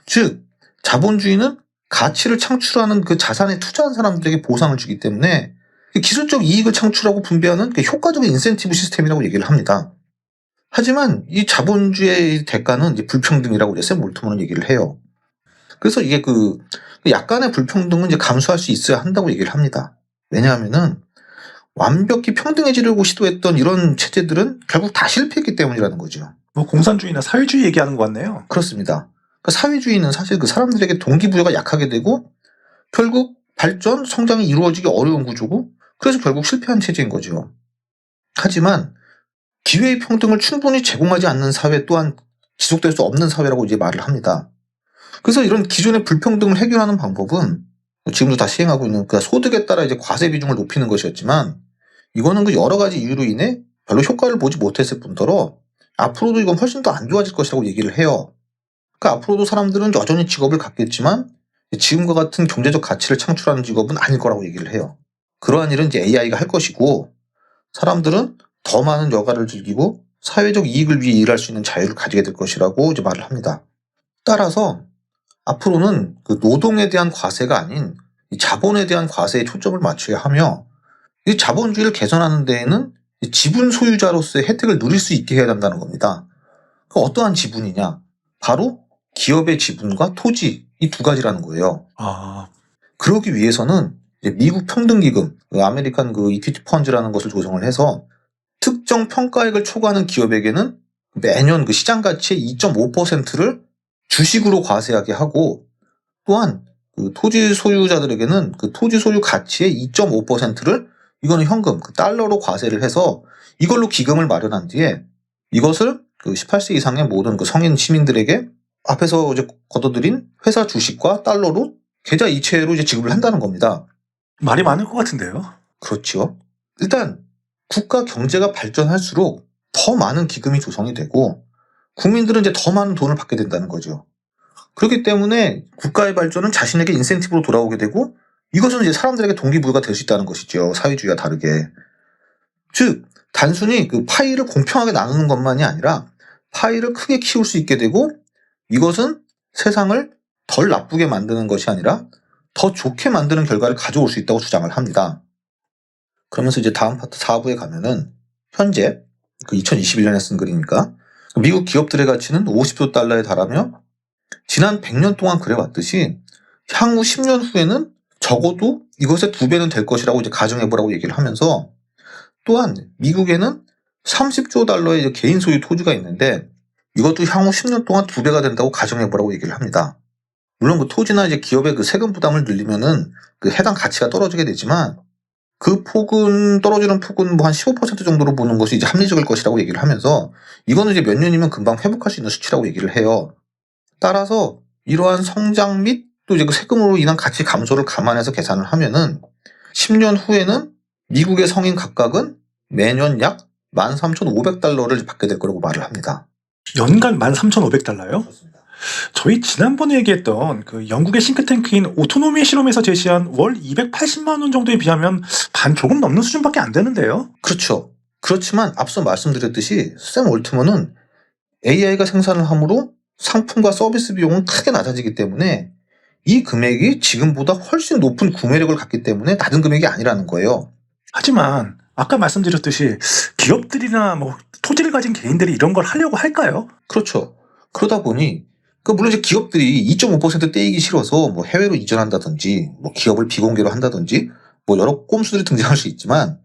즉 자본주의는 가치를 창출하는 그 자산에 투자한 사람들에게 보상을 주기 때문에 기술적 이익을 창출하고 분배하는 효과적인 인센티브 시스템이라고 얘기를 합니다. 하지만 이 자본주의의 대가는 이제 불평등이라고 이제 샘 올트먼은 얘기를 해요. 그래서 이게 그 약간의 불평등은 이제 감수할 수 있어야 한다고 얘기를 합니다. 왜냐하면은 완벽히 평등해지려고 시도했던 이런 체제들은 결국 다 실패했기 때문이라는 거죠. 뭐 공산주의나 사회주의 얘기하는 것 같네요. 그렇습니다. 사회주의는 사실 그 사람들에게 동기부여가 약하게 되고 결국 발전, 성장이 이루어지기 어려운 구조고 그래서 결국 실패한 체제인 거죠. 하지만 기회의 평등을 충분히 제공하지 않는 사회 또한 지속될 수 없는 사회라고 이제 말을 합니다. 그래서 이런 기존의 불평등을 해결하는 방법은 지금도 다 시행하고 있는 그 소득에 따라 이제 과세 비중을 높이는 것이었지만 이거는 그 여러 가지 이유로 인해 별로 효과를 보지 못했을 뿐더러 앞으로도 이건 훨씬 더 안 좋아질 것이라고 얘기를 해요. 그러니까 앞으로도 사람들은 여전히 직업을 갖겠지만 지금과 같은 경제적 가치를 창출하는 직업은 아닐 거라고 얘기를 해요. 그러한 일은 이제 AI가 할 것이고 사람들은 더 많은 여가를 즐기고 사회적 이익을 위해 일할 수 있는 자유를 가지게 될 것이라고 이제 말을 합니다. 따라서 앞으로는 그 노동에 대한 과세가 아닌 이 자본에 대한 과세에 초점을 맞춰야 하며 이 자본주의를 개선하는 데에는 지분 소유자로서의 혜택을 누릴 수 있게 해야 한다는 겁니다. 그 어떠한 지분이냐? 바로 기업의 지분과 토지 이 두 가지라는 거예요. 그러기 위해서는 미국 평등기금, 아메리칸 그 이퀴티 펀즈라는 것을 조성을 해서 특정 평가액을 초과하는 기업에게는 매년 그 시장 가치의 2.5%를 주식으로 과세하게 하고 또한 그 토지 소유자들에게는 그 토지 소유 가치의 2.5%를 이거는 현금, 그 달러로 과세를 해서 이걸로 기금을 마련한 뒤에 이것을 그 18세 이상의 모든 그 성인 시민들에게 앞에서 이제 거둬들인 회사 주식과 달러로 계좌 이체로 이제 지급을 한다는 겁니다. 말이 많을 것 같은데요. 그렇죠. 일단 국가 경제가 발전할수록 더 많은 기금이 조성이 되고 국민들은 이제 더 많은 돈을 받게 된다는 거죠. 그렇기 때문에 국가의 발전은 자신에게 인센티브로 돌아오게 되고 이것은 이제 사람들에게 동기부여가 될 수 있다는 것이죠. 사회주의와 다르게. 즉 단순히 그 파이를 공평하게 나누는 것만이 아니라 파이를 크게 키울 수 있게 되고 이것은 세상을 덜 나쁘게 만드는 것이 아니라 더 좋게 만드는 결과를 가져올 수 있다고 주장을 합니다. 그러면서 이제 다음 파트 4부에 가면은 현재 그 2021년에 쓴 글이니까 미국 기업들의 가치는 50조 달러에 달하며 지난 100년 동안 그래왔듯이 향후 10년 후에는 적어도 이것의 2배는 될 것이라고 이제 가정해보라고 얘기를 하면서 또한 미국에는 30조 달러의 이제 개인 소유 토지가 있는데 이것도 향후 10년 동안 2배가 된다고 가정해보라고 얘기를 합니다. 물론 그 토지나 이제 기업의 그 세금 부담을 늘리면은 그 해당 가치가 떨어지게 되지만 그 폭은 떨어지는 폭은 뭐 한 15% 정도로 보는 것이 이제 합리적일 것이라고 얘기를 하면서 이거는 이제 몇 년이면 금방 회복할 수 있는 수치라고 얘기를 해요. 따라서 이러한 성장 및 또 이제 그 세금으로 인한 가치 감소를 감안해서 계산을 하면은 10년 후에는 미국의 성인 각각은 매년 약 13,500달러를 받게 될 거라고 말을 합니다. 연간 13,500달러요? 저희 지난번에 얘기했던 그 영국의 싱크탱크인 오토노미 실험에서 제시한 월 280만 원 정도에 비하면 반 조금 넘는 수준밖에 안 되는데요. 그렇죠. 그렇지만 앞서 말씀드렸듯이 샘 올트먼은 AI가 생산을 함으로 상품과 서비스 비용은 크게 낮아지기 때문에 이 금액이 지금보다 훨씬 높은 구매력을 갖기 때문에 낮은 금액이 아니라는 거예요. 하지만 아까 말씀드렸듯이 기업들이나 뭐 토지를 가진 개인들이 이런 걸 하려고 할까요? 그렇죠. 그러다 보니 물론 이제 기업들이 2.5% 떼이기 싫어서 뭐 해외로 이전한다든지 뭐 기업을 비공개로 한다든지 뭐 여러 꼼수들이 등장할 수 있지만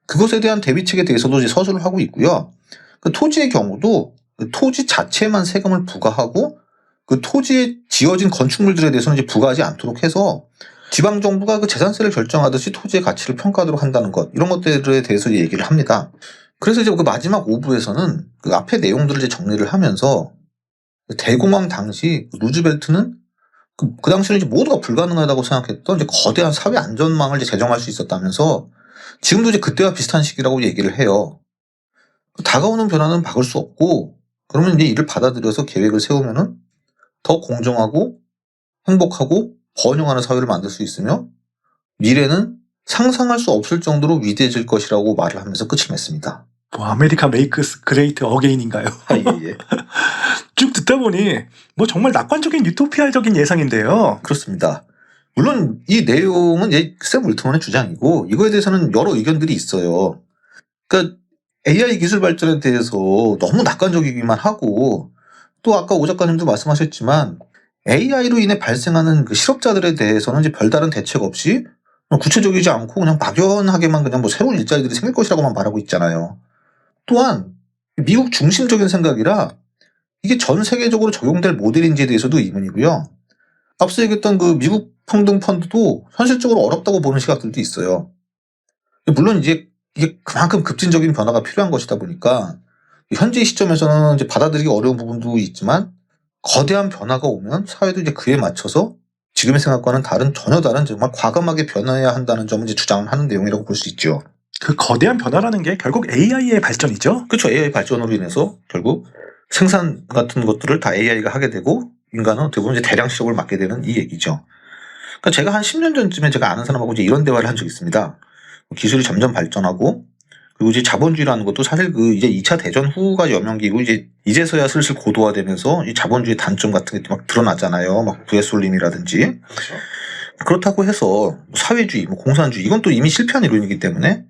그것에 대한 대비책에 대해서도 이제 서술을 하고 있고요. 그 토지의 경우도 그 토지 자체만 세금을 부과하고 그 토지에 지어진 건축물들에 대해서는 이제 부과하지 않도록 해서 지방 정부가 그 재산세를 결정하듯이 토지의 가치를 평가하도록 한다는 것 이런 것들에 대해서 얘기를 합니다. 그래서 이제 그 마지막 5부에서는 그 앞에 내용들을 이제 정리를 하면서 대공황 당시 루즈벨트는 그 당시는 이제 모두가 불가능하다고 생각했던 이제 거대한 사회 안전망을 이제 제정할 수 있었다면서 지금도 이제 그때와 비슷한 시기라고 얘기를 해요. 다가오는 변화는 막을 수 없고 그러면 이제 이를 받아들여서 계획을 세우면은 더 공정하고 행복하고 번영하는 사회를 만들 수 있으며 미래는 상상할 수 없을 정도로 위대해질 것이라고 말을 하면서 끝을 맺습니다. 뭐 아메리카 메이크스 그레이트 어게인인가요? 예. 쭉 듣다 보니 뭐 정말 낙관적인 유토피아적인 예상인데요. 그렇습니다. 물론 이 내용은 이제 샘 올트먼의 주장이고 이거에 대해서는 여러 의견들이 있어요. 그러니까 AI 기술 발전에 대해서 너무 낙관적이기만 하고 또 아까 오 작가님도 말씀하셨지만 AI로 인해 발생하는 그 실업자들에 대해서는 이제 별다른 대책 없이 구체적이지 않고 그냥 막연하게만 그냥 뭐 새로운 일자리들이 생길 것이라고만 말하고 있잖아요. 또한 미국 중심적인 생각이라 이게 전 세계적으로 적용될 모델인지에 대해서도 의문이고요. 앞서 얘기했던 그 미국 평등 펀드도 현실적으로 어렵다고 보는 시각들도 있어요. 물론 이제 이게 그만큼 급진적인 변화가 필요한 것이다 보니까 현재 시점에서는 이제 받아들이기 어려운 부분도 있지만 거대한 변화가 오면 사회도 이제 그에 맞춰서 지금의 생각과는 전혀 다른 정말 과감하게 변화해야 한다는 점을 이제 주장을 하는 내용이라고 볼 수 있죠. 그 거대한 변화라는 게 결국 AI의 발전이죠? 그렇죠. AI 발전으로 인해서 결국 생산 같은 것들을 다 AI가 하게 되고 인간은 어떻게 보면 이제 대량 실업을 맞게 되는 이 얘기죠. 그러니까 제가 한 10년 전쯤에 제가 아는 사람하고 이제 이런 대화를 한 적이 있습니다. 기술이 점점 발전하고 그리고 이제 자본주의라는 것도 사실 그 이제 2차 대전 후가 여명기고 이제서야 슬슬 고도화되면서 이 자본주의 단점 같은 게 막 드러나잖아요. 막 부에솔린이라든지. 그렇죠. 그렇다고 해서 사회주의, 뭐 공산주의 이건 또 이미 실패한 이론이기 때문에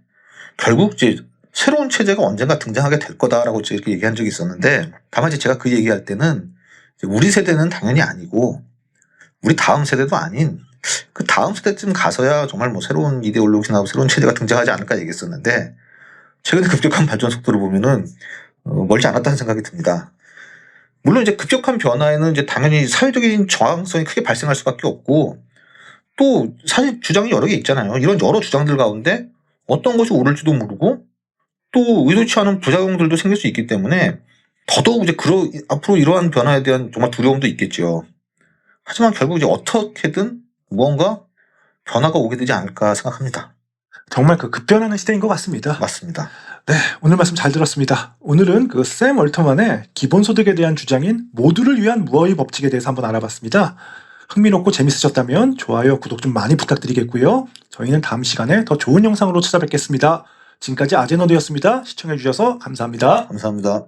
결국 이제 새로운 체제가 언젠가 등장하게 될 거다라고 이렇게 얘기한 적이 있었는데 다만 이제 제가 그 얘기할 때는 우리 세대는 당연히 아니고 우리 다음 세대도 아닌 그 다음 세대쯤 가서야 정말 뭐 새로운 이데올로기나 새로운 체제가 등장하지 않을까 얘기했었는데 최근에 급격한 발전 속도를 보면은 멀지 않았다는 생각이 듭니다. 물론 이제 급격한 변화에는 이제 당연히 사회적인 저항성이 크게 발생할 수밖에 없고 또 사실 주장이 여러 개 있잖아요. 이런 여러 주장들 가운데 어떤 것이 옳을지도 모르고 또 의도치 않은 부작용들도 생길 수 있기 때문에 더더욱 이제 앞으로 이러한 변화에 대한 정말 두려움도 있겠죠. 하지만 결국 이제 어떻게든 무언가 변화가 오게 되지 않을까 생각합니다. 정말 그 급변하는 시대인 것 같습니다. 맞습니다. 네, 오늘 말씀 잘 들었습니다. 오늘은 그 샘 올터만의 기본소득에 대한 주장인 모두를 위한 무어의 법칙에 대해서 한번 알아봤습니다. 흥미롭고 재밌으셨다면 좋아요, 구독 좀 많이 부탁드리겠고요. 저희는 다음 시간에 더 좋은 영상으로 찾아뵙겠습니다. 지금까지 아제너드였습니다. 시청해주셔서 감사합니다. 감사합니다.